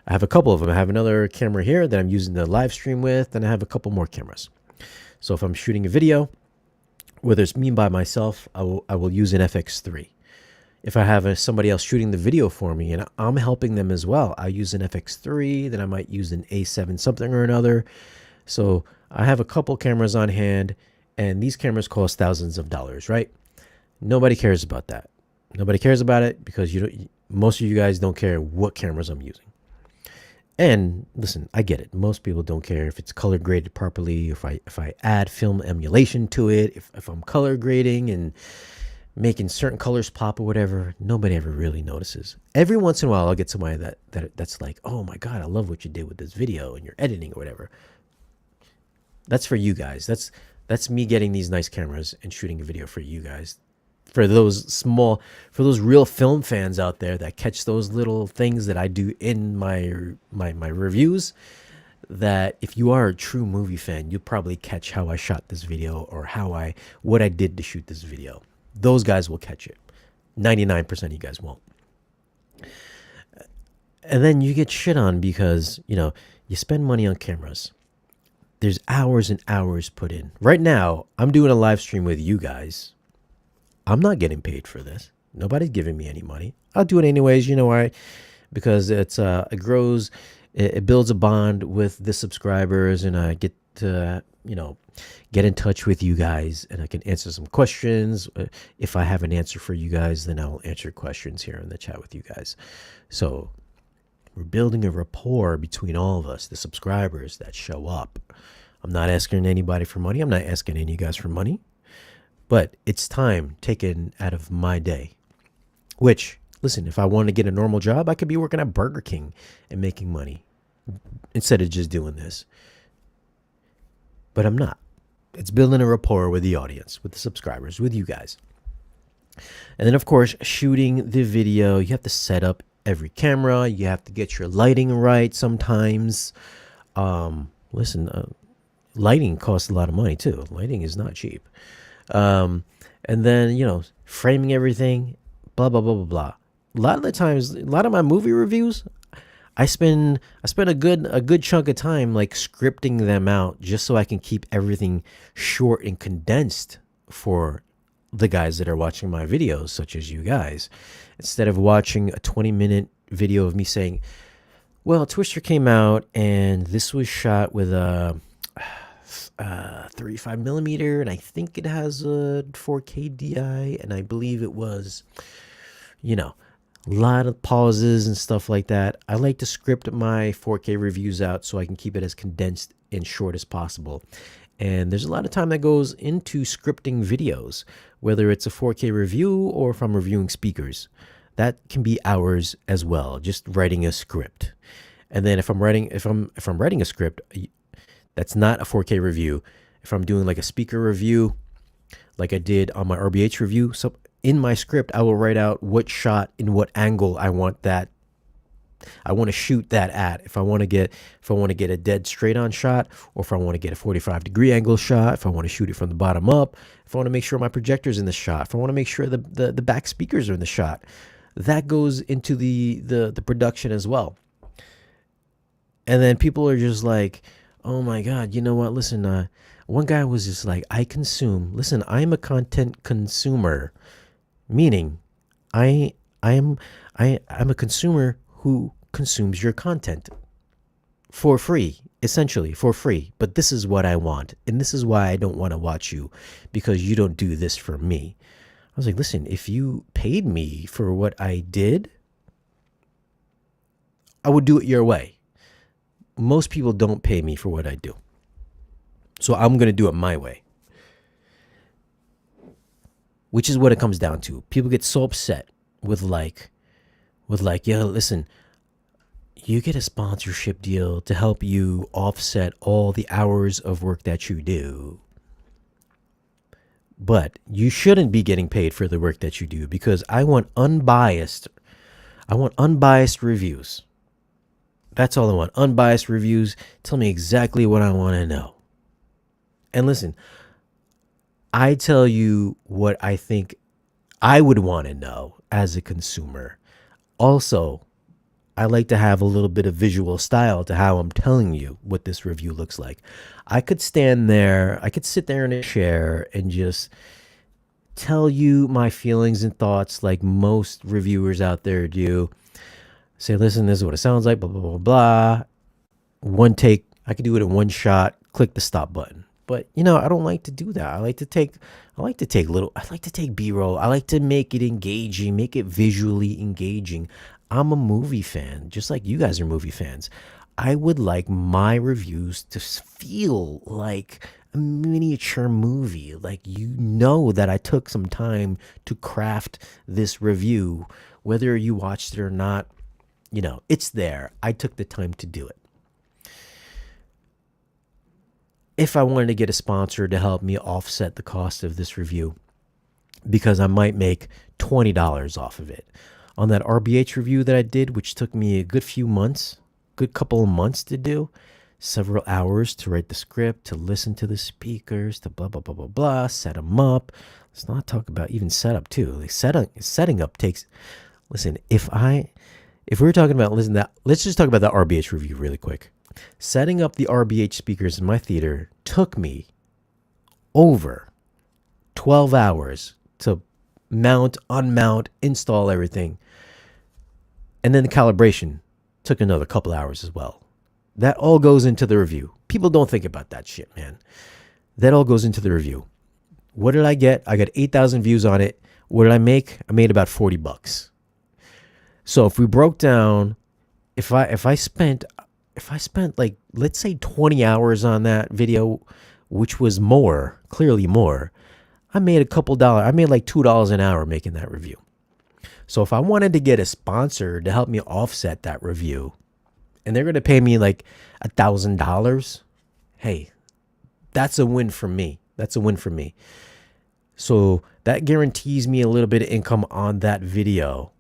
I have a couple of them. I have another camera here that I'm using the live stream with, and I have a couple more cameras. So if I'm shooting a video, whether it's me by myself, I will use an FX3. If I have somebody else shooting the video for me and I'm helping them as well, I use an FX3, then I might use an A7 something or another. So I have a couple cameras on hand, and these cameras cost thousands of dollars, right? Nobody cares about that. Nobody cares about it because most of you guys don't care what cameras I'm using. And listen, I get it. Most people don't care if it's color graded properly, if I add film emulation to it, if I'm color grading and making certain colors pop or whatever. Nobody ever really notices. Every once in a while, I'll get somebody that's like, oh my God, I love what you did with this video and your editing or whatever. That's for you guys. That's me getting these nice cameras and shooting a video for you guys. For those real film fans out there that catch those little things that I do in my reviews, that if you are a true movie fan, you'll probably catch how I shot this video or what I did to shoot this video. Those guys will catch it. 99% of you guys won't. And then you get shit on because, you spend money on cameras. There's hours and hours put in. Right now, I'm doing a live stream with you guys. I'm not getting paid for this. Nobody's giving me any money. I'll do it anyways. You know why? Because it grows, it builds a bond with the subscribers, and I get to, get in touch with you guys, and I can answer some questions. If I have an answer for you guys, then I'll answer questions here in the chat with you guys. So we're building a rapport between all of us, the subscribers that show up. I'm not asking anybody for money. I'm not asking any of you guys for money. But it's time taken out of my day. Which, listen, if I want to get a normal job, I could be working at Burger King and making money instead of just doing this. But I'm not. It's building a rapport with the audience, with the subscribers, with you guys. And then, of course, shooting the video, you have to set up every camera. You have to get your lighting right sometimes. Lighting costs a lot of money, too. Lighting is not cheap. And then, framing everything, blah, blah, blah, blah, blah. A lot of the times, a lot of my movie reviews, I spend a good chunk of time like scripting them out just so I can keep everything short and condensed for the guys that are watching my videos, such as you guys. Instead of watching a 20-minute video of me saying, well, Twister came out and this was shot with a 35 millimeter, and I think it has a 4K DI, and I believe it was, you know, a lot of pauses and stuff like that. I like to script my 4K reviews out so I can keep it as condensed and short as possible. And there's a lot of time that goes into scripting videos, whether it's a 4K review or if I'm reviewing speakers. That can be hours as well, just writing a script. And then if I'm writing a script that's not a 4K review, if I'm doing like a speaker review, like I did on my RBH review, so in my script I will write out what shot in what angle I want to shoot that at. If I want to get a dead straight on shot, or if I want to get a 45-degree angle shot, if I want to shoot it from the bottom up, if I want to make sure my projector's in the shot, if I want to make sure the back speakers are in the shot, that goes into the production as well. And then people are just like, oh my God, you know what? Listen, one guy was just like, I'm a content consumer, meaning I'm a consumer who consumes your content for free, essentially for free. But this is what I want, and this is why I don't want to watch you, because you don't do this for me. I was like, listen, if you paid me for what I did, I would do it your way. Most people don't pay me for what I do, so I'm going to do it my way, which is what it comes down to. People get so upset with like, yo, listen, you get a sponsorship deal to help you offset all the hours of work that you do, but you shouldn't be getting paid for the work that you do, because I want unbiased reviews. That's all I want. Unbiased reviews. Tell me exactly what I want to know. And listen, I tell you what I think I would want to know as a consumer. Also, I like to have a little bit of visual style to how I'm telling you what this review looks like. I could sit there in a chair and just tell you my feelings and thoughts like most reviewers out there do. Say, listen, this is what it sounds like, blah, blah, blah, blah. One take, I could do it in one shot, click the stop button. But, I don't like to do that. I like to take B-roll. I like to make it engaging, make it visually engaging. I'm a movie fan, just like you guys are movie fans. I would like my reviews to feel like a miniature movie. Like, that I took some time to craft this review, whether you watched it or not. It's there. I took the time to do it. If I wanted to get a sponsor to help me offset the cost of this review, because I might make $20 off of it. On that RBH review that I did, which took me a good couple of months to do, several hours to write the script, to listen to the speakers, to blah, blah, blah, blah, blah, set them up. Let's not talk about even setup too. Like setting up takes, listen, if we're talking about, let's just talk about the RBH review really quick. Setting up the RBH speakers in my theater took me over 12 hours to mount, unmount, install everything. And then the calibration took another couple hours as well. That all goes into the review. People don't think about that shit, man. That all goes into the review. What did I get? I got 8,000 views on it. What did I make? I made about $40. So if we broke down, if I spent like, let's say 20 hours on that video, which was clearly more, I made a couple dollars. I made like $2 an hour making that review. So if I wanted to get a sponsor to help me offset that review, and they're going to pay me like $1,000, hey, that's a win for me. So that guarantees me a little bit of income on that video.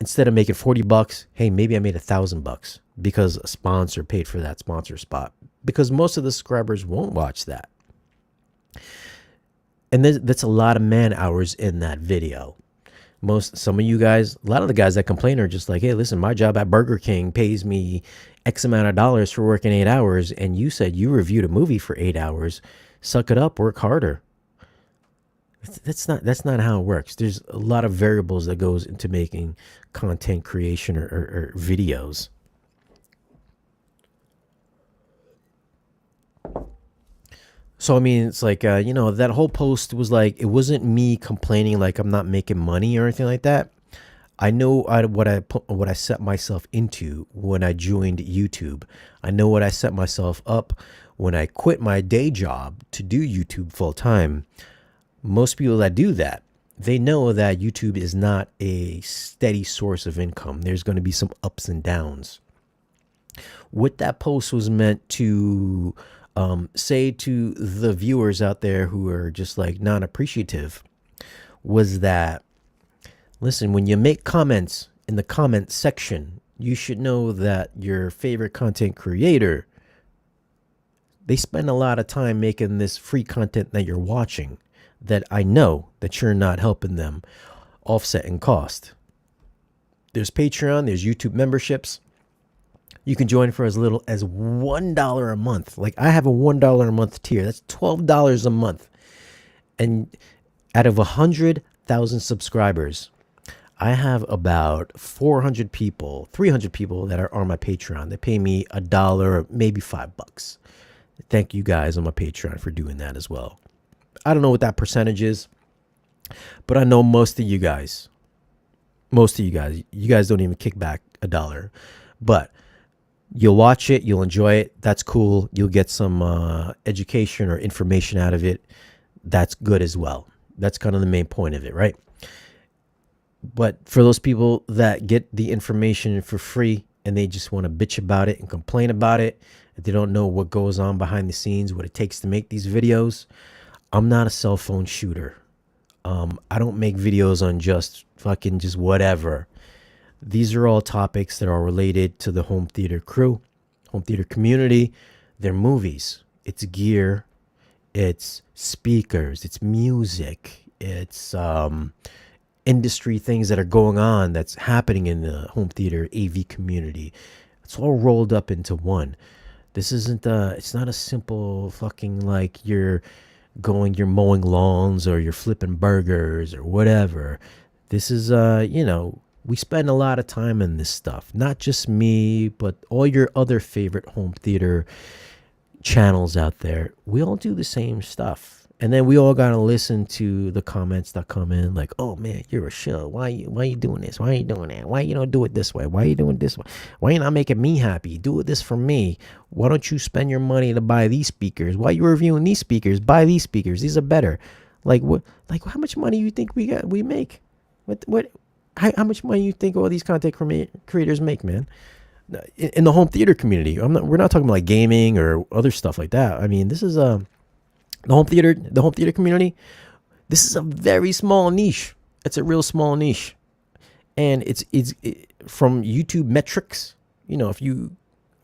Instead of making $40, hey, maybe I made $1,000 because a sponsor paid for that sponsor spot, because most of the subscribers won't watch that. And that's a lot of man hours in that video. Some of you guys, a lot of the guys that complain are just like, hey, listen, my job at Burger King pays me X amount of dollars for working 8 hours. And you said you reviewed a movie for 8 hours. Suck it up, work harder. That's not how it works. There's a lot of variables that goes into making content creation or videos. So I mean, it's like that whole post was like, it wasn't me complaining like I'm not making money or anything like that. I know what I set myself into when I joined YouTube. I know what I set myself up when I quit my day job to do YouTube full time. Most people that do that, they know that YouTube is not a steady source of income. There's going to be some ups and downs. What that post was meant to say to the viewers out there who are just like non appreciative was that, listen, when you make comments in the comment section, you should know that your favorite content creator, they spend a lot of time making this free content that you're watching, that I know that you're not helping them offset in cost. There's Patreon, there's YouTube memberships. You can join for as little as $1 a month. Like, I have a $1 a month tier. That's $12 a month. And out of 100,000 subscribers, I have about 400 people, 300 people that are on my Patreon. They pay me $1, maybe $5. Thank you guys on my Patreon for doing that as well. I don't know what that percentage is, but I know most of you guys don't even kick back $1. But you'll watch it, you'll enjoy it. That's cool. You'll get some education or information out of it. That's good as well. That's kind of the main point of it, right? But for those people that get the information for free and they just want to bitch about it and complain about it, they don't know what goes on behind the scenes, what it takes to make these videos. I'm not a cell phone shooter. I don't make videos on just whatever. These are all topics that are related to the home theater crew, home theater community. They're movies. It's gear. It's speakers. It's music. It's industry things that are going on that's happening in the home theater AV community. It's all rolled up into one. This isn't it's not a simple fucking like you're mowing lawns or you're flipping burgers or whatever. This is we spend a lot of time in this stuff. Not just me, but all your other favorite home theater channels out there. We all do the same stuff. And then we all gotta listen to the comments that come in like, oh man, you're a shill. Why you doing this? Why are you doing that? Why you don't do it this way? Why are you doing this way? Why you not making me happy? Do it this for me. Why don't you spend your money to buy these speakers? Why are you reviewing these speakers? Buy these speakers. These are better. Like what? Like how much money you think we make? How much money you think all these content creators make, man? In the home theater community. We're not talking about like gaming or other stuff like that. I mean, this is the home theater community. This is a very small niche. It's a real small niche, and it's from YouTube metrics. If you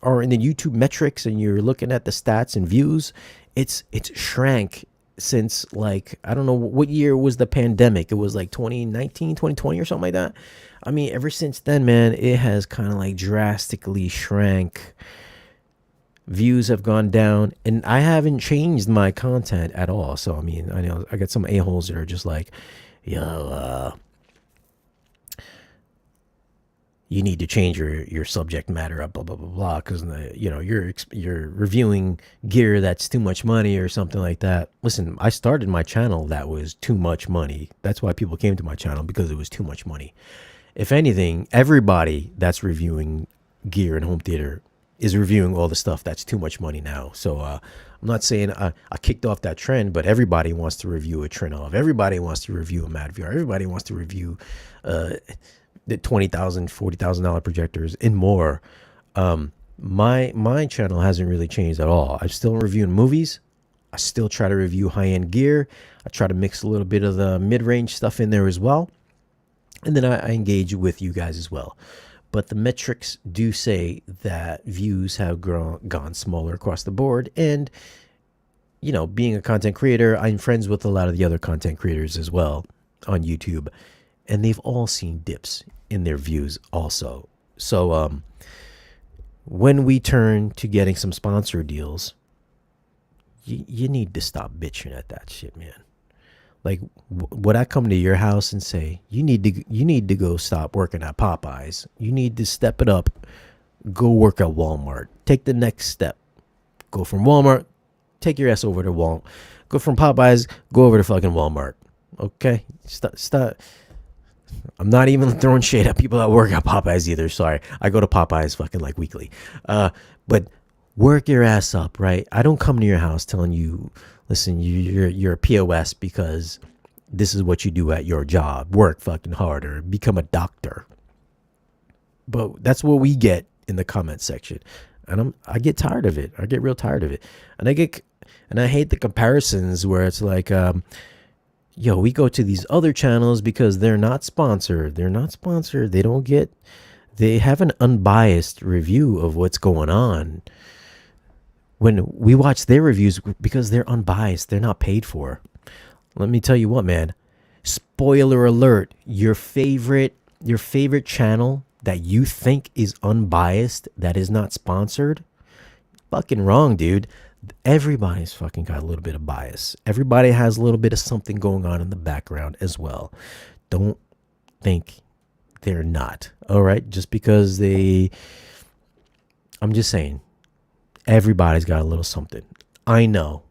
are in the YouTube metrics and you're looking at the stats and views, it's shrank since like, I don't know what year was the pandemic. It was like 2019, 2020 or something like that. I mean, ever since then, man, it has kind of like drastically shrank. Views have gone down, and I haven't changed my content at all. So I mean, I know I got some a-holes that are just like, yo, you need to change your subject matter up, blah blah blah blah, because you're reviewing gear that's too much money or something like that. Listen, I started my channel that was too much money. That's why people came to my channel, because it was too much money. If anything, everybody that's reviewing gear and home theater is reviewing all the stuff that's too much money now. So I'm not saying I kicked off that trend, but everybody wants to review a Trinov. Everybody wants to review a Mad VR. Everybody wants to review the $20,000, $40,000 projectors and more. My channel hasn't really changed at all. I'm still reviewing movies. I still try to review high-end gear. I try to mix a little bit of the mid-range stuff in there as well. And then I engage with you guys as well. But the metrics do say that views have gone smaller across the board. And, being a content creator, I'm friends with a lot of the other content creators as well on YouTube. And they've all seen dips in their views also. So when we turn to getting some sponsor deals, you need to stop bitching at that shit, man. Like, would I come to your house and say, you need to go stop working at Popeyes. You need to step it up. Go work at Walmart. Take the next step. Go from Walmart take your ass over to go from Popeyes, go over to fucking Walmart. Okay, stop. I'm not even throwing shade at people that work at Popeyes either. Sorry, I go to Popeyes fucking like weekly. But work your ass up, right? I don't come to your house telling you, listen, you're a POS because this is what you do at your job. Work fucking harder. Become a doctor. But that's what we get in the comment section, and I get tired of it. I get real tired of it, and I hate the comparisons where it's like, yo, we go to these other channels because they're not sponsored. They have an unbiased review of what's going on. When we watch their reviews, because they're unbiased, they're not paid for. Let me tell you what, man. Spoiler alert, your favorite channel that you think is unbiased, that is not sponsored, fucking wrong, dude. Everybody's fucking got a little bit of bias. Everybody has a little bit of something going on in the background as well. Don't think they're not. All right? Just because I'm just saying, everybody's got a little something. I know.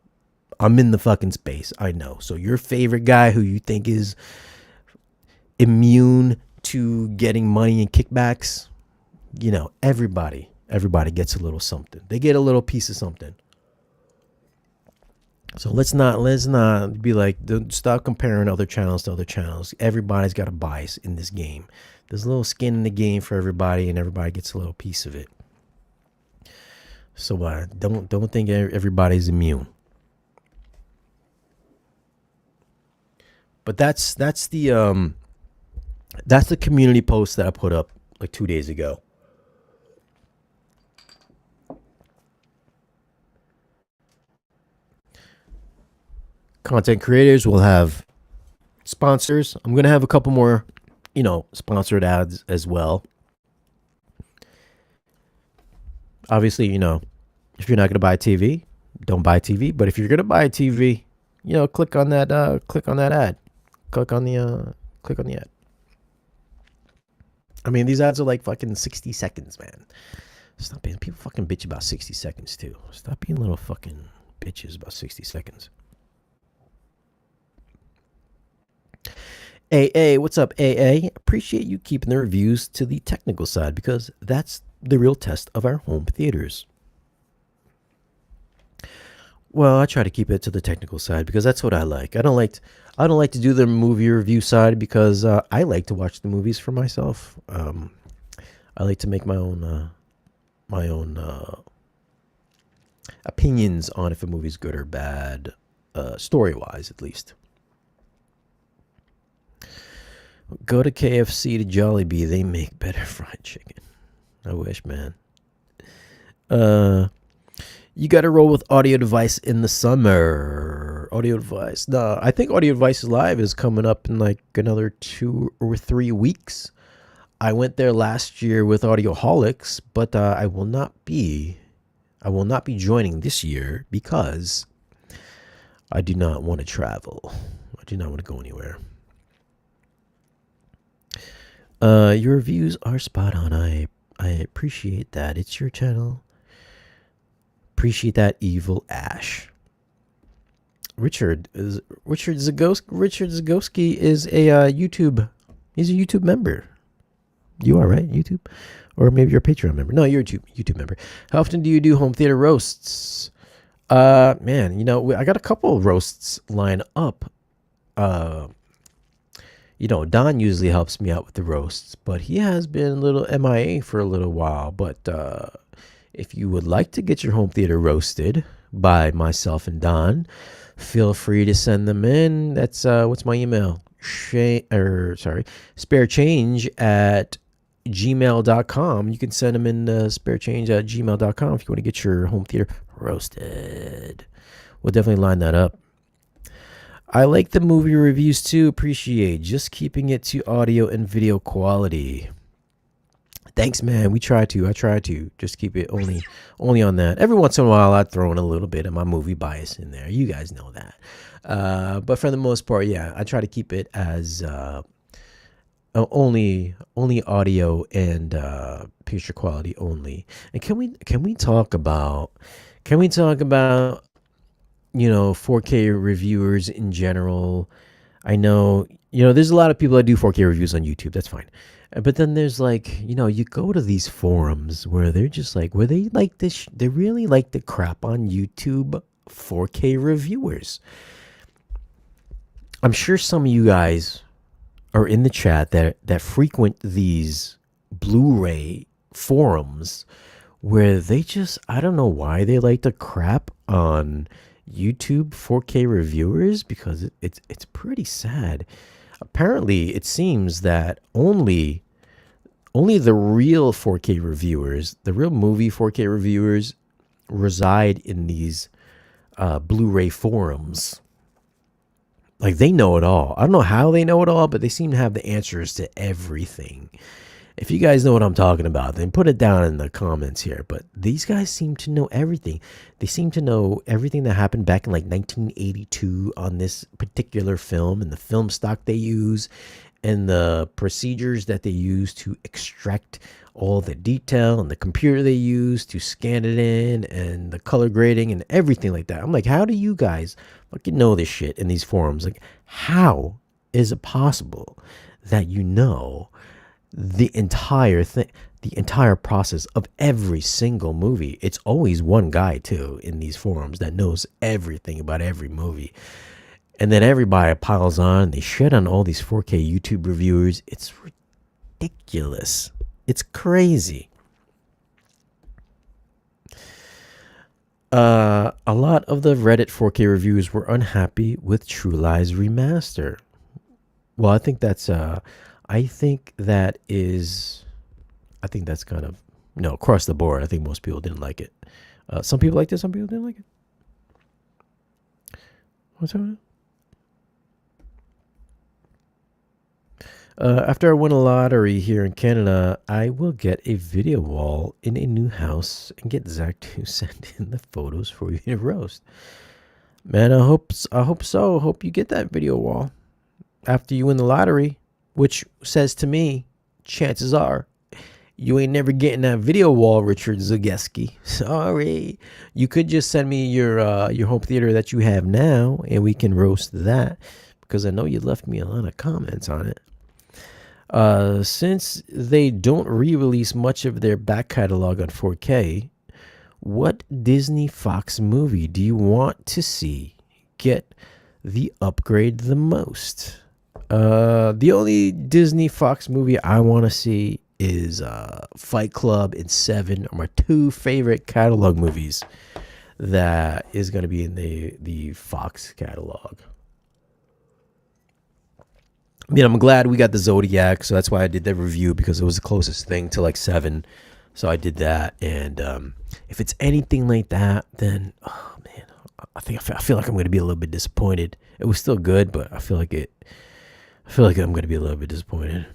I'm in the fucking space. I know. So your favorite guy who you think is immune to getting money and kickbacks, everybody gets a little something. They get a little piece of something. So let's not be like, stop comparing other channels to other channels. Everybody's got a bias in this game. There's a little skin in the game for everybody, and everybody gets a little piece of it. So don't think everybody's immune. But that's the community post that I put up like 2 days ago. Content creators will have sponsors. I'm going to have a couple more, sponsored ads as well. Obviously, if you're not going to buy a TV, don't buy a TV. But if you're going to buy a TV, click on that ad. Click on the ad. I mean, these ads are like fucking 60 seconds, man. Stop being, people fucking bitch about 60 seconds too. Stop being little fucking bitches about 60 seconds. AA, what's up, AA? Appreciate you keeping the reviews to the technical side because that's the real test of our home theaters. Well, I try to keep it to the technical side because that's what I like. I don't like to do the movie review side because I like to watch the movies for myself. I like to make my own opinions on if a movie's good or bad, story-wise at least. Go to KFC to Jollibee. They make better fried chicken. I wish, man. You got to roll with Audio Device in the summer. Audio Device. No, I think Audio Device Live is coming up in like another 2 or 3 weeks. I went there last year with Audioholics, but I will not be joining this year because I do not want to travel. I do not want to go anywhere. Your reviews are spot on. I appreciate that. It's your channel. Appreciate that, Evil Ash. Richard Zagowski is a YouTube. He's a YouTube member. You are, right? YouTube, or maybe you're a Patreon member. No, you're a YouTube member. How often do you do home theater roasts? Man, I got a couple of roasts lined up. Don usually helps me out with the roasts, but he has been a little MIA for a little while. But if you would like to get your home theater roasted by myself and Don, feel free to send them in. That's what's my email? sparechange@gmail.com. You can send them in sparechange@gmail.com if you want to get your home theater roasted. We'll definitely line that up. I like the movie reviews too. Appreciate just keeping it to audio and video quality. Thanks, man. I try to just keep it only on that. Every once in a while, I throw in a little bit of my movie bias in there. You guys know that. But for the most part, yeah, I try to keep it as only audio and picture quality only. And can we talk about 4K reviewers in general. I know, there's a lot of people that do 4K reviews on YouTube. That's fine. But then there's like, you go to these forums where they're just like, where they like this, they really like the crap on YouTube 4K reviewers. I'm sure some of you guys are in the chat that frequent these Blu-ray forums where they just, I don't know why they like to crap on YouTube 4K reviewers, because it's pretty sad. Apparently, it seems that only the real 4K reviewers, the real movie 4K reviewers, reside in these Blu-ray forums. Like, they know it all. I don't know how they know it all, but they seem to have the answers to everything. If you guys know what I'm talking about, then put it down in the comments here. But these guys seem to know everything. They seem to know everything that happened back in like 1982 on this particular film, and the film stock they use, and the procedures that they use to extract all the detail, and the computer they use to scan it in, and the color grading and everything like that. I'm like, how do you guys fucking know this shit in these forums? Like, how is it possible that you know the entire thing, the entire process of every single movie? It's always one guy too in these forums that knows everything about every movie, and then everybody piles on. They shit on all these 4K YouTube reviewers. It's ridiculous. It's crazy. A lot of the Reddit 4K reviewers were unhappy with True Lies Remaster. Well, I think that's kind of, no, across the board. I think most people didn't like it. Some people liked it, some people didn't like it. What's happening? After I win a lottery here in Canada, I will get a video wall in a new house and get Zach to send in the photos for you to roast. Man, I hope so. Hope you get that video wall after you win the lottery, which says to me, chances are you ain't never getting that video wall, Richard Zageski. Sorry. You could just send me your home theater that you have now, and we can roast that, because I know you left me a lot of comments on it. Since they don't re-release much of their back catalog on 4K, what Disney Fox movie do you want to see get the upgrade the most? The only Disney Fox movie I want to see is Fight Club and Seven, are my two favorite catalog movies that is going to be in the Fox catalog. I mean, I'm glad we got the Zodiac, so that's why I did that review, because it was the closest thing to like Seven. So I did that, and if it's anything like that, then oh man, I feel like I'm going to be a little bit disappointed. It was still good, but I feel like I'm going to be a little bit disappointed.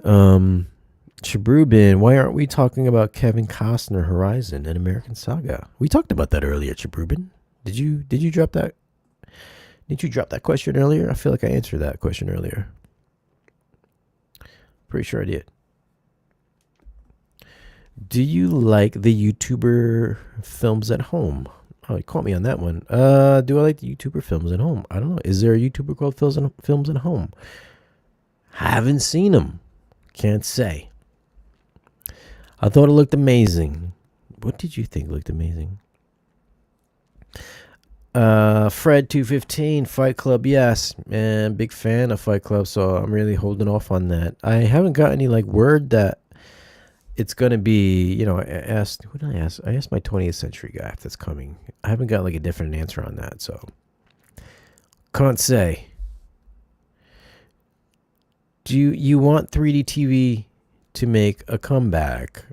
Chabrubin, why aren't we talking about Kevin Costner Horizon and American Saga? We talked about that earlier, Chabrubin. Did you drop that? Did you drop that question earlier? I feel like I answered that question earlier. Pretty sure I did. Do you like the YouTuber films at home? Oh, you caught me on that one. Do I like the YouTuber films at home? I don't know. Is there a YouTuber called Films at Home? Haven't seen them. Can't say. I thought it looked amazing. What did you think looked amazing? Fred 215, Fight Club, yes, and big fan of Fight Club, so I'm really holding off on that. I haven't got any like word that it's gonna be, I asked, who did I ask? I asked my 20th Century guy if that's coming. I haven't got like a different answer on that, so can't say. Do you want 3D TV to make a comeback?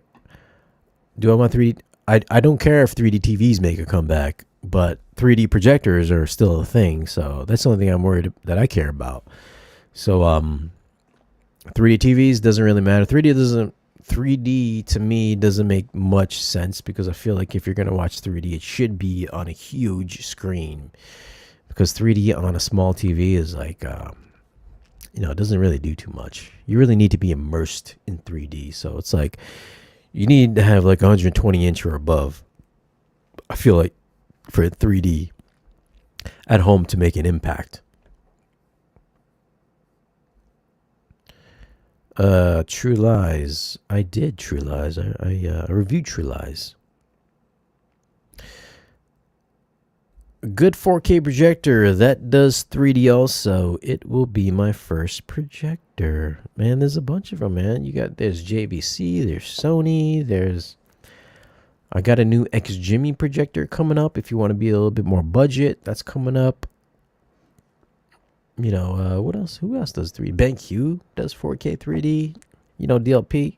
Do I want 3D? I don't care if 3D TVs make a comeback, but 3D projectors are still a thing, so that's the only thing I'm worried that I care about. So 3D TVs doesn't really matter. 3D to me doesn't make much sense, because I feel like if you're gonna watch 3D, it should be on a huge screen, because 3D on a small TV is like it doesn't really do too much. You really need to be immersed in 3D, so it's like you need to have like 120 inch or above. I feel like for 3D at home to make an impact. True Lies. I did True Lies. I reviewed True Lies. A good 4K projector that does 3D also. It will be my first projector. Man, there's a bunch of them, man. There's JVC, there's Sony, I got a new X-Jimmy projector coming up. If you want to be a little bit more budget, that's coming up. What else? Who else does 3D? BenQ does 4K 3D. DLP.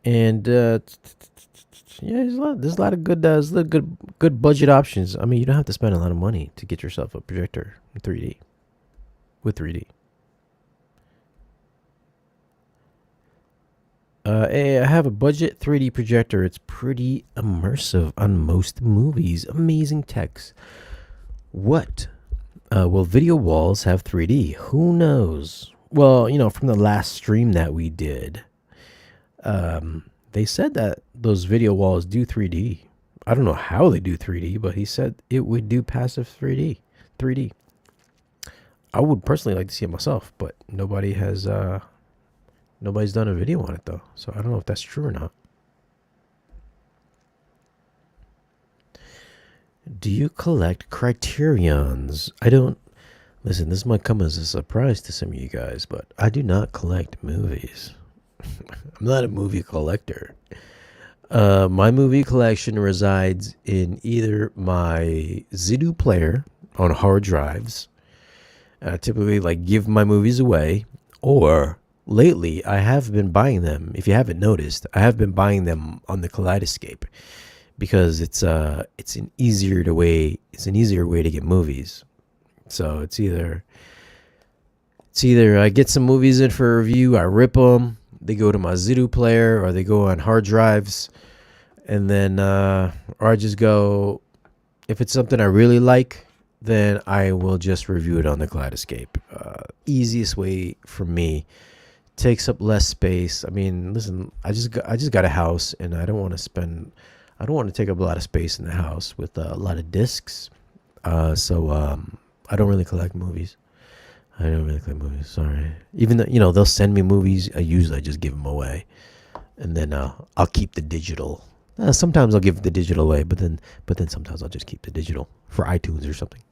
And there's a lot of good budget options. I mean, you don't have to spend a lot of money to get yourself a projector in 3D with 3D. I have a budget 3D projector. It's pretty immersive on most movies. Amazing text. What? Will video walls have 3D? Who knows? Well, from the last stream that we did, they said that those video walls do 3D. I don't know how they do 3D, but he said it would do passive 3D. I would personally like to see it myself, but nobody's done a video on it though, so I don't know if that's true or not. Do you collect Criterions? I don't. Listen, this might come as a surprise to some of you guys, but I do not collect movies. I'm not a movie collector. My movie collection resides in either my Zidu player on hard drives. I typically give my movies away, or lately I have been buying them. If you haven't noticed, I have been buying them on the Kaleidoscape because it's an easier way to get movies. So it's either I get some movies in for a review, I rip them, they go to my Zidu player, or they go on hard drives, and then or I just go, if it's something I really like, then I will just review it on the Kaleidoscape. Easiest way for me. Takes up less space. I mean, listen, I just got a house, and I don't want to take up a lot of space in the house with a lot of discs. So I don't really collect movies. Sorry. Even though, they'll send me movies, I just give them away, and then I'll keep the digital. Sometimes I'll give the digital away, but then sometimes I'll just keep the digital for iTunes or something.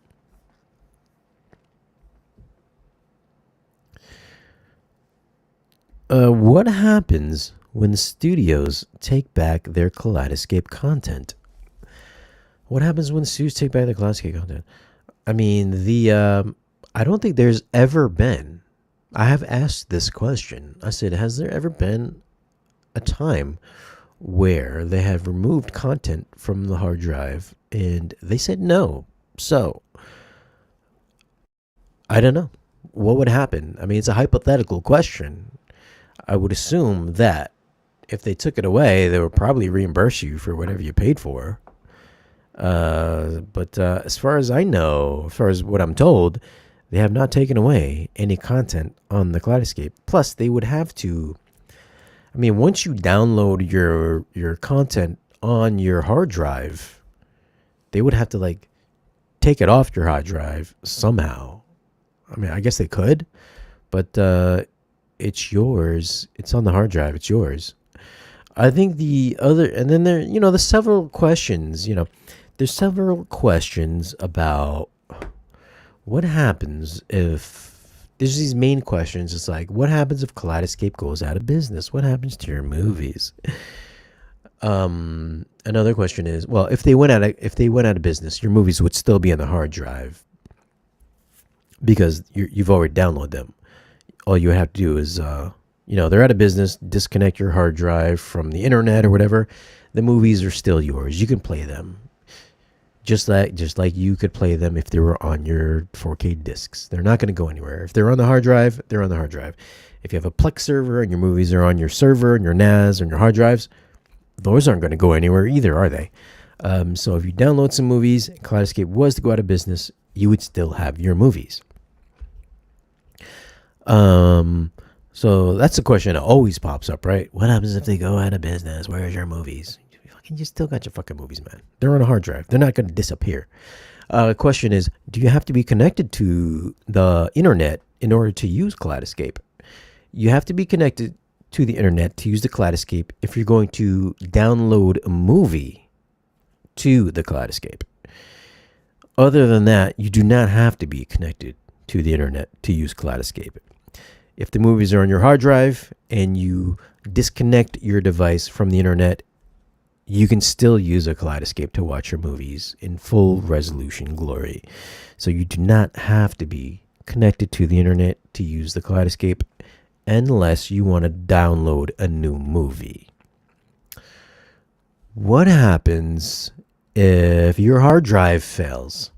What happens when the studios take back their Kaleidoscape content? What happens when the studios take back their Kaleidoscape content? I mean, I don't think there's ever been. I have asked this question. I said, has there ever been a time where they have removed content from the hard drive? And they said no. So, I don't know. What would happen? I mean, it's a hypothetical question. I would assume that if they took it away, they would probably reimburse you for whatever you paid for. But as far as I know, as far as what I'm told, they have not taken away any content on the Kaleidoscape. Plus, they would have to. I mean, once you download your content on your hard drive, they would have to take it off your hard drive somehow. I mean, I guess they could, but it's yours. It's on the hard drive. It's yours. I think and then there's several questions. There's several questions about what happens if there's these main questions. It's like, what happens if Kaleidoscape goes out of business? What happens to your movies? Another question is, well, if they went out of business, your movies would still be on the hard drive because you've already downloaded them. All you have to do is, they're out of business, disconnect your hard drive from the internet or whatever. The movies are still yours. You can play them. Just like you could play them if they were on your 4K discs. They're not going to go anywhere. If they're on the hard drive, they're on the hard drive. If you have a Plex server and your movies are on your server and your NAS and your hard drives, those aren't going to go anywhere either, are they? So if you download some movies and Kaleidoscape was to go out of business, you would still have your movies. So that's the question that always pops up, right? What happens if they go out of business? Where's your movies? You still got your fucking movies, man. They're on a hard drive. They're not going to disappear. The question is, do you have to be connected to the internet in order to use Kaleidoscape? You have to be connected to the internet to use the Kaleidoscape if you're going to download a movie to the Kaleidoscape. Other than that, you do not have to be connected to the internet to use Kaleidoscape. If the movies are on your hard drive and you disconnect your device from the internet, you can still use a Kaleidoscape to watch your movies in full resolution glory. So you do not have to be connected to the internet to use the Kaleidoscape unless you want to download a new movie. What happens if your hard drive fails?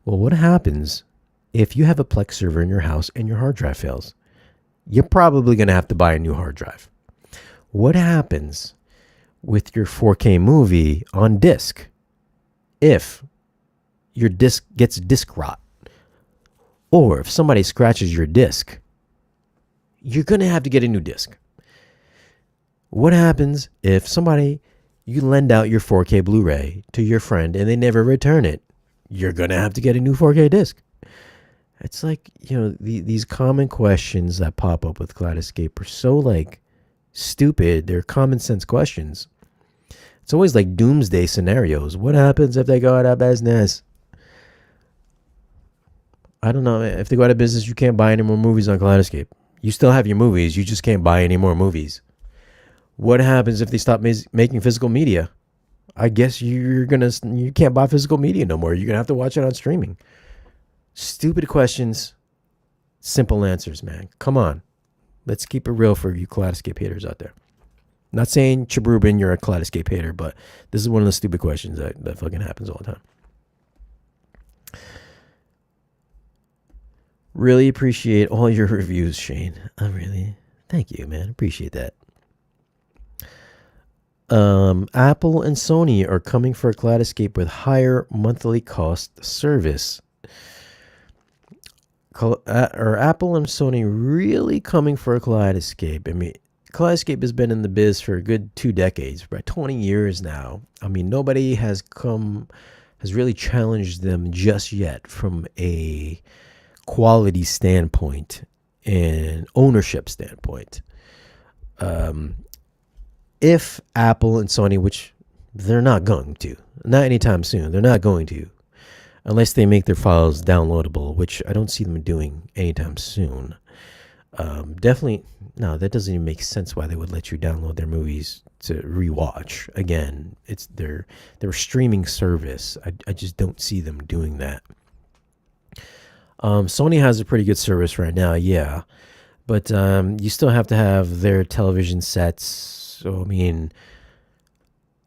Well, what happens if you have a Plex server in your house and your hard drive fails? You're probably going to have to buy a new hard drive. What happens with your 4K movie on disc if your disc gets disc rot? Or if somebody scratches your disc, you're going to have to get a new disc. What happens if you lend out your 4K Blu-ray to your friend and they never return it? You're going to have to get a new 4K disc. It's like, these common questions that pop up with Kaleidoscape are so stupid. They're common sense questions. It's always like doomsday scenarios. What happens if they go out of business? I don't know. If they go out of business, you can't buy any more movies on Kaleidoscape. You still have your movies. You just can't buy any more movies. What happens if they stop making physical media? I guess you can't buy physical media no more. You're going to have to watch it on streaming. Stupid questions, simple answers, man. Come on. Let's keep it real for you Kaleidoscape haters out there. Not saying, Chabrubin, you're a Kaleidoscape hater, but this is one of the stupid questions that fucking happens all the time. Really appreciate all your reviews, Shane. Thank you, man. Appreciate that. Apple and Sony are coming for a Kaleidoscape with higher monthly cost service. Are Apple and Sony really coming for a Kaleidoscape? I mean, Kaleidoscape has been in the biz for a good 2 decades, right? 20 years now. I mean, nobody has really challenged them just yet from a quality standpoint and ownership standpoint. If Apple and Sony, which they're not going to, not anytime soon, they're not going to, unless they make their files downloadable, which I don't see them doing anytime soon. Definitely, no, that doesn't even make sense why they would let you download their movies to rewatch. Again, it's their streaming service. I just don't see them doing that. Sony has a pretty good service right now, yeah. But you still have to have their television sets. So, I mean,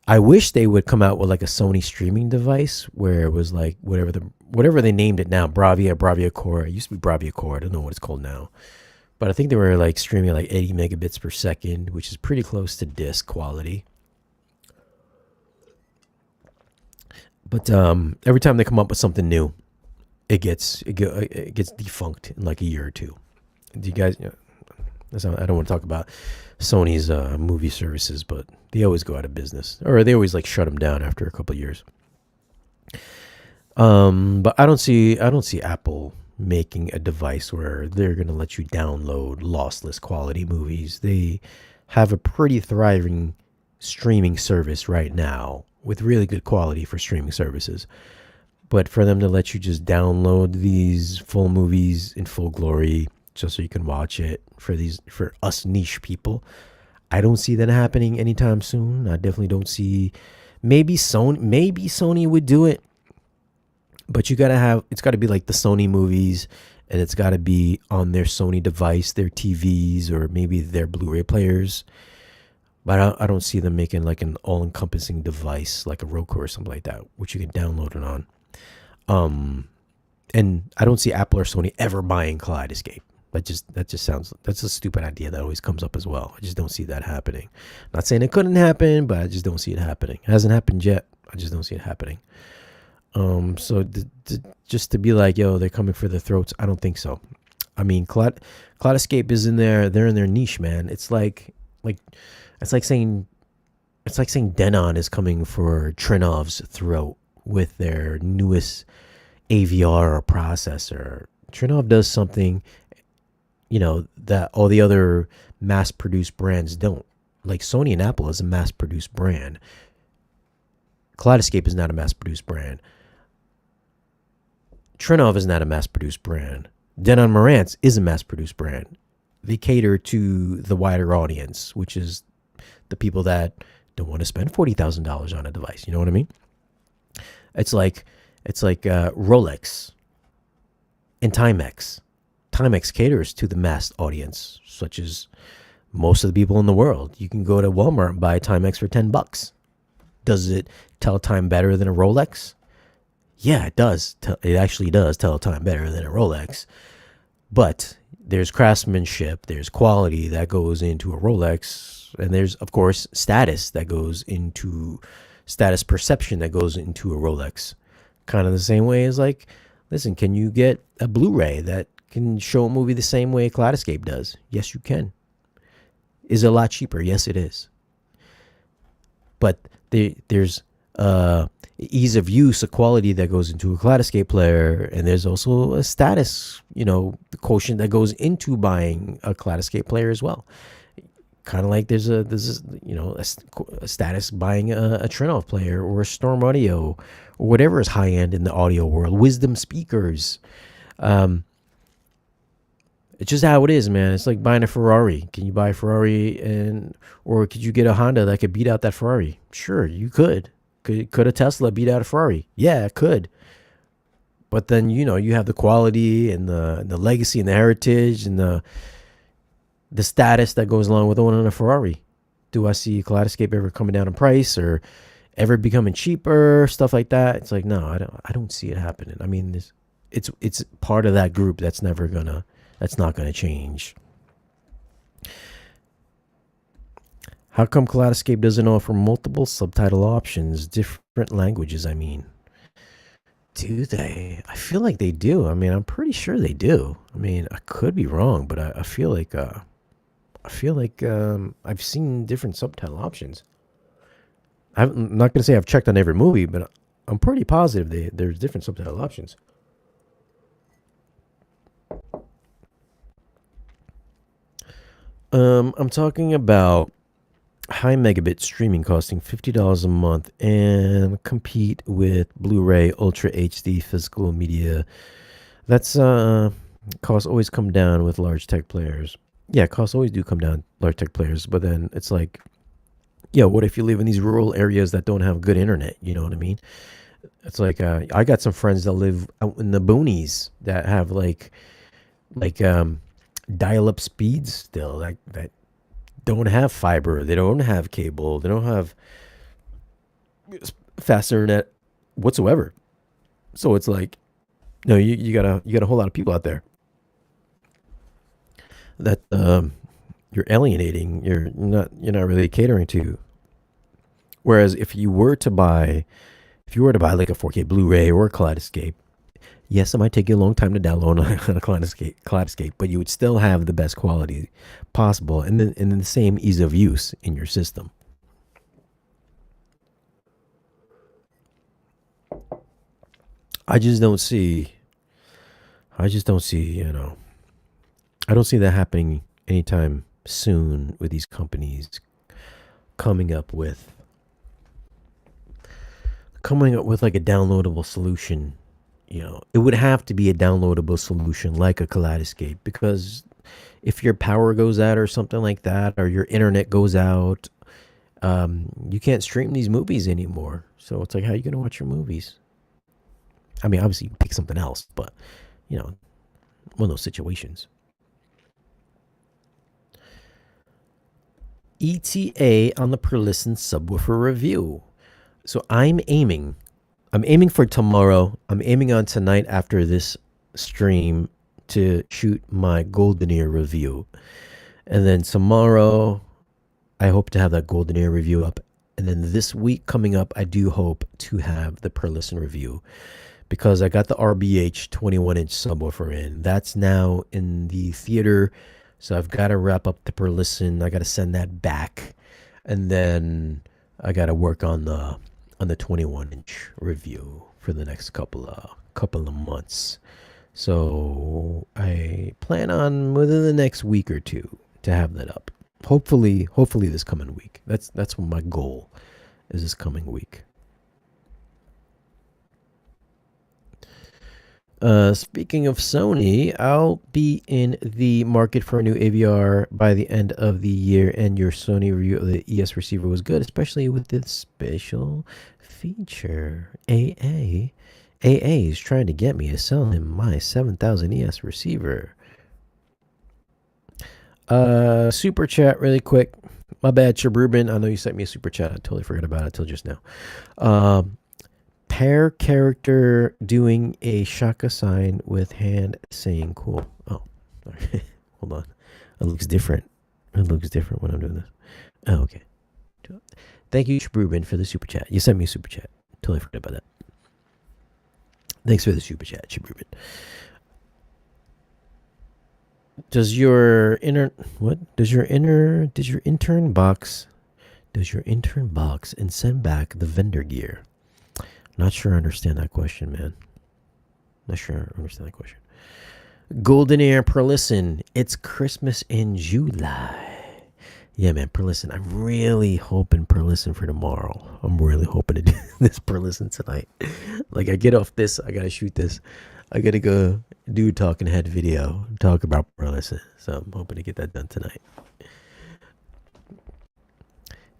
I wish they would come out with like a Sony streaming device where it was like whatever they named it now, Bravia Core. It used to be Bravia Core. I don't know what it's called now. But I think they were like streaming like 80 megabits per second, which is pretty close to disc quality. But every time they come up with something new, it gets defunct in like a year or two. Do you guys? I don't want to talk about Sony's movie services, but they always go out of business, or they always like shut them down after a couple of years. But I don't see Apple making a device where they're going to let you download lossless quality movies. They have a pretty thriving streaming service right now with really good quality for streaming services. But for them to let you just download these full movies in full glory just so you can watch it for us niche people, I don't see that happening anytime soon. I definitely don't see. Maybe Sony would do it. But it's got to be like the Sony movies, and it's got to be on their Sony device, their TVs, or maybe their Blu-ray players. But I don't see them making like an all-encompassing device like a Roku or something like that, which you can download it on. And I don't see Apple or Sony ever buying Kaleidoscape. That's a stupid idea that always comes up as well. I just don't see that happening. Not saying it couldn't happen, but I just don't see it happening. It hasn't happened yet. I just don't see it happening. So just to be like, yo, they're coming for their throats, I don't think so. I mean, Cloudescape is in there. They're in their niche, man. Like it's like saying Denon is coming for Trinov's throat with their newest AVR processor. Trinov does something, that all the other mass-produced brands don't. Like Sony and Apple is a mass-produced brand. Kaleidoscape is not a mass-produced brand. Trinov is not a mass-produced brand. Denon Marantz is a mass-produced brand. They cater to the wider audience, which is the people that don't want to spend $40,000 on a device. You know what I mean? It's like Rolex and Timex. Timex caters to the mass audience, such as most of the people in the world. You can go to Walmart and buy a Timex for $10. Does it tell time better than a Rolex? Yeah, it does. It actually does tell time better than a Rolex. But there's craftsmanship, there's quality that goes into a Rolex, and there's, of course, status perception that goes into a Rolex. Kind of the same way as, like, listen, can you get a Blu-ray that can show a movie the same way Kaleidoscape does? Yes, you can. Is it a lot cheaper? Yes, it is. But there's ease of use, a quality that goes into a Kaleidoscape player, and there's also a status, the quotient that goes into buying a Kaleidoscape player as well. Kind of like there's a status buying a Trinov player or a Storm Audio or whatever is high end in the audio world. Wisdom speakers. It's just how it is, man. It's like buying a Ferrari. Can you buy a Ferrari or could you get a Honda that could beat out that Ferrari? Sure, you could. Could a Tesla beat out a Ferrari? Yeah, it could. But then, you have the quality and the legacy and the heritage and the status that goes along with owning a Ferrari. Do I see Kaleidoscape ever coming down in price or ever becoming cheaper, stuff like that? It's like, no, I don't see it happening. I mean, it's part of that group that's not gonna change. How come Kaleidoscape doesn't offer multiple subtitle options, different languages, I mean? Do they? I feel like they do. I mean, I'm pretty sure they do. I mean, I could be wrong, but I feel like I've seen different subtitle options. I'm not gonna say I've checked on every movie, but I'm pretty positive there's different subtitle options. I'm talking about high megabit streaming costing $50 a month and compete with Blu-ray, Ultra HD, physical media. That's costs always come down with large tech players. Yeah, costs always do come down large tech players, but then it's like, what if you live in these rural areas that don't have good internet? You know what I mean? It's like I got some friends that live out in the boonies that have like dial-up speeds still that don't have fiber, they don't have cable, they don't have fast internet whatsoever. So it's like, you got a whole lot of people out there that you're alienating, you're not really catering to. Whereas if you were to buy like a 4K Blu-ray or a Kaleidoscape, yes, it might take you a long time to download on a Kaleidoscape, but you would still have the best quality possible and then the same ease of use in your system. I just don't see, I don't see that happening anytime soon with these companies coming up with like a downloadable solution. It would have to be a downloadable solution like a Kaleidoscape, because if your power goes out or something like that, or your internet goes out, you can't stream these movies anymore. So it's like, how are you going to watch your movies? I mean, obviously you can pick something else, but one of those situations. ETA on the per listen subwoofer review. So I'm aiming for tomorrow. I'm aiming on tonight after this stream to shoot my Golden Ear review. And then tomorrow, I hope to have that Golden Ear review up. And then this week coming up, I do hope to have the per listen review. because I got the RBH 21-inch subwoofer in. That's now in the theater, so I've got to wrap up the per listen. I got to send that back, and then I got to work on the 21-inch review for the next couple of months. So I plan on within the next week or two to have that up. Hopefully this coming week. That's what my goal is, this coming week. Speaking of Sony, I'll be in the market for a new AVR by the end of the year, and your Sony review of the ES receiver was good, especially with this special feature. AA is trying to get me to sell him my 7000 ES receiver. Super chat really quick. My bad, Chabrubin. I know you sent me a super chat. I totally forgot about it till just now. Pair character doing a shaka sign with hand saying cool. Oh, sorry. Hold on. It looks different. It looks different when I'm doing this. Oh, okay. Thank you, Chabrubin, for the super chat. You sent me a super chat. Totally forgot about that. Thanks for the super chat, Chabrubin. Does your intern box and send back the vendor gear? Not sure I understand that question, man. Not sure I understand that question. Golden Air Perlisten. It's Christmas in July. Yeah, man, Perlisten. I'm really hoping Perlisten for tomorrow. I'm really hoping to do this Perlisten tonight. Like, I get off this, I gotta shoot this. I gotta go do a talking head video, talk about Perlisten. So I'm hoping to get that done tonight.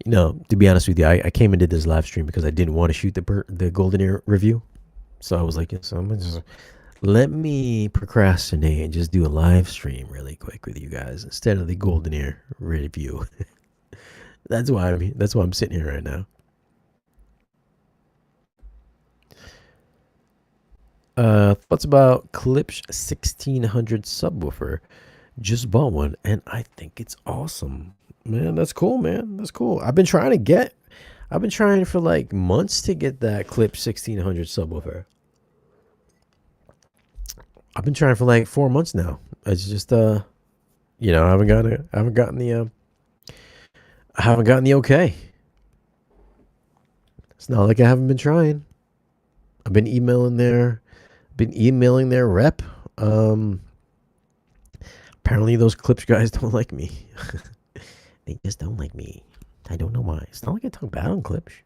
You know, to be honest with you, I came and did this live stream because I didn't want to shoot the Golden Ear review. So I was like, so I'm just, let me procrastinate and just do a live stream really quick with you guys instead of the Golden Ear review. That's why I'm sitting here right now. Thoughts about Klipsch 1600 subwoofer? Just bought one and I think it's awesome. Man, that's cool, man. That's cool. I've been trying for like months to get that Klipsch 1600 subwoofer. I've been trying for like 4 months now. It's just I haven't gotten the okay. It's not like I haven't been trying. I've been emailing their rep. Apparently those Klipsch guys don't like me. They just don't like me. I don't know why. It's not like I talk bad on Klipsch.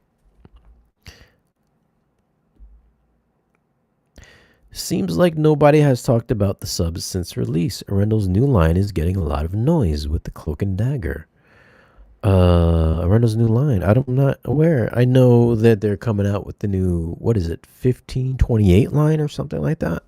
Seems like nobody has talked about the subs since release. Arundel's new line is getting a lot of noise with the Cloak and Dagger. Arundel's new line. I'm not aware. I know that they're coming out with the new, what is it, 1528 line or something like that?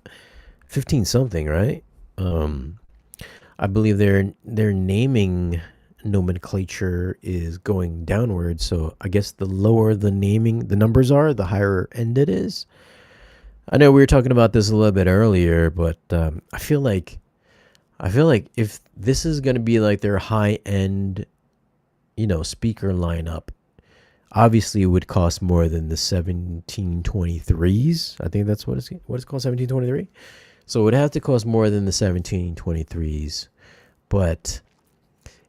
15 something, right? I believe their naming nomenclature is going downward, so I guess the lower the numbers are, the higher end it is. I know we were talking about this a little bit earlier, but I feel like if this is going to be like their high end, speaker lineup, obviously it would cost more than the 1723s. I think that's what it's called, 1723. So it would have to cost more than the 1723s, but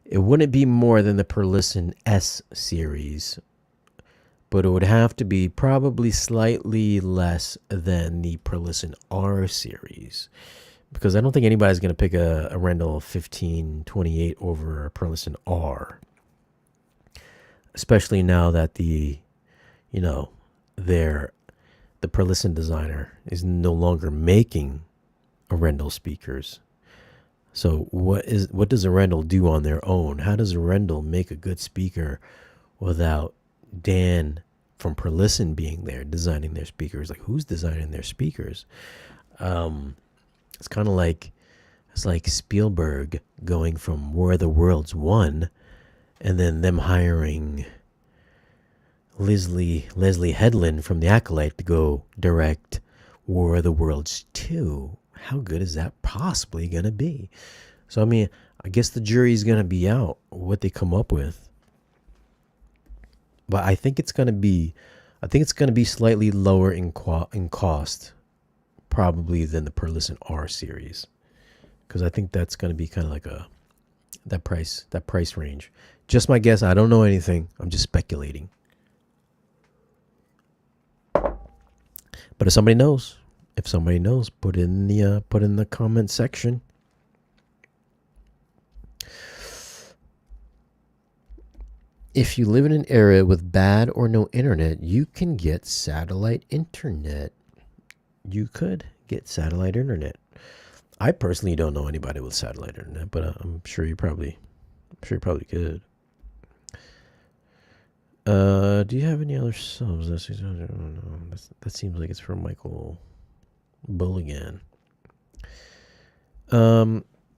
it wouldn't be more than the Perlisten S series, but it would have to be probably slightly less than the Perlisten R series, because I don't think anybody's going to pick a Arundel 1528 over a Perlisten R, especially now that the Perlisten designer is no longer making Arundel speakers. So what does Arundel do on their own? How does Arundel make a good speaker without Dan from Perlisten being there designing their speakers? Like, who's designing their speakers? It's kind of like Spielberg going from War of the Worlds 1 and then them hiring Leslie Headland from the Acolyte to go direct War of the Worlds 2. How good is that possibly going to be? So, I mean, I guess the jury's going to be out what they come up with. But I think it's going to be slightly lower in cost probably than the Perlisten R series, because I think that's going to be kind of like that price range. Just my guess. I don't know anything. I'm just speculating. But if somebody knows, put in the comment section. If you live in an area with bad or no internet, you can get satellite internet. You could get satellite internet. I personally don't know anybody with satellite internet, but I'm sure you probably could. Do you have any other subs? That seems like it's from Michael Bulligan.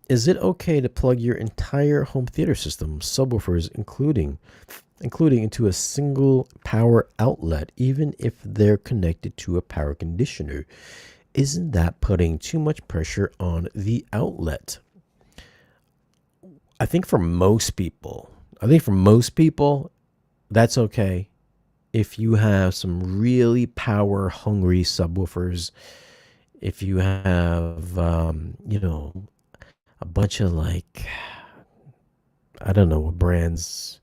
Is it okay to plug your entire home theater system, subwoofers including into a single power outlet, even if they're connected to a power conditioner? Isn't that putting too much pressure on the outlet? I think for most people, that's okay. If you have some really power hungry subwoofers, if you have, a bunch of like, I don't know what brands,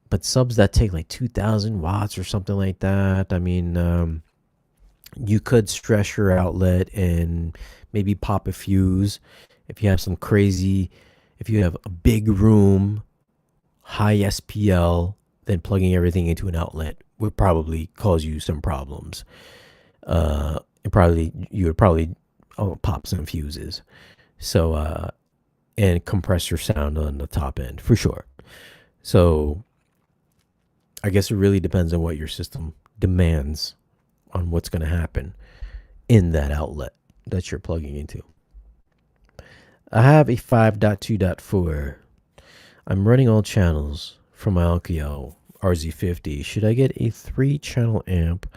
but subs that take like 2,000 watts or something like that. I mean, you could stress your outlet and maybe pop a fuse. If you have if you have a big room, high SPL, then plugging everything into an outlet would probably cause you some problems. You would probably pop some fuses. So, and compress your sound on the top end for sure. So I guess it really depends on what your system demands on what's going to happen in that outlet that you're plugging into. I have a 5.2.4. I'm running all channels from my Alkio RZ50. Should I get a 3-channel amp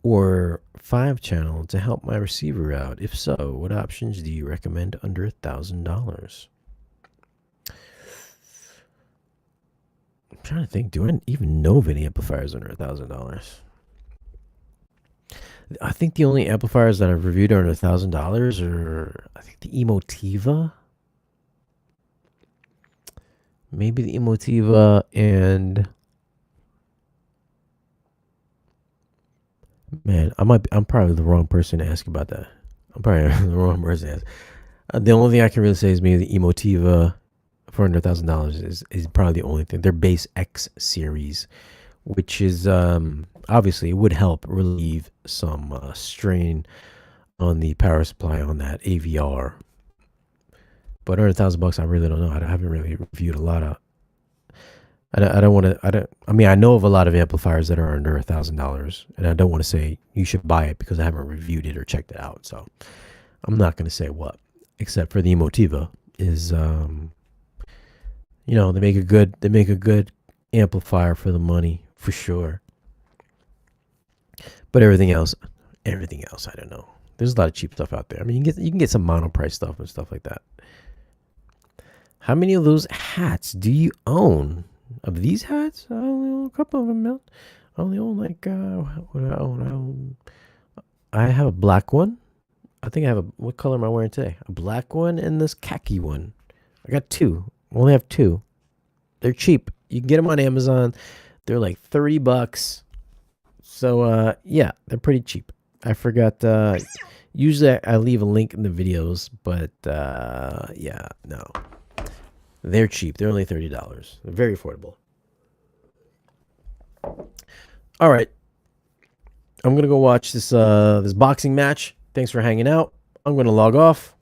or 5-channel to help my receiver out? If so, what options do you recommend under $1,000? I'm trying to think. Do I even know of any amplifiers under $1,000? I think the only amplifiers that I've reviewed are under $1,000 are, I think, the Emotiva. Maybe the Emotiva and... Man, I'm probably the wrong person to ask about that. I'm probably the wrong person to ask. The only thing I can really say is maybe the Emotiva for under $1,000 is probably the only thing. Their Base X series, which is obviously it would help relieve some strain on the power supply on that AVR. But under $1,000, I really don't know. I haven't really reviewed a lot of. I know of a lot of amplifiers that are under $1,000, and I don't want to say you should buy it because I haven't reviewed it or checked it out. So I'm not going to say what, except for the Emotiva is, they make a good amplifier for the money for sure. But everything else, I don't know. There's a lot of cheap stuff out there. I mean, you can get some mono price stuff and stuff like that. How many of those hats do you own? Of these hats, I only own a couple of them. I only own like what do I own? I have a black one. I think I have what color am I wearing today? A black one and this khaki one. I got 2. I only have 2. They're cheap. You can get them on Amazon. They're like $30. So yeah, they're pretty cheap. I forgot. Usually I leave a link in the videos, but yeah, no. They're cheap. They're only $30. They're very affordable. All right. I'm going to go watch this boxing match. Thanks for hanging out. I'm going to log off.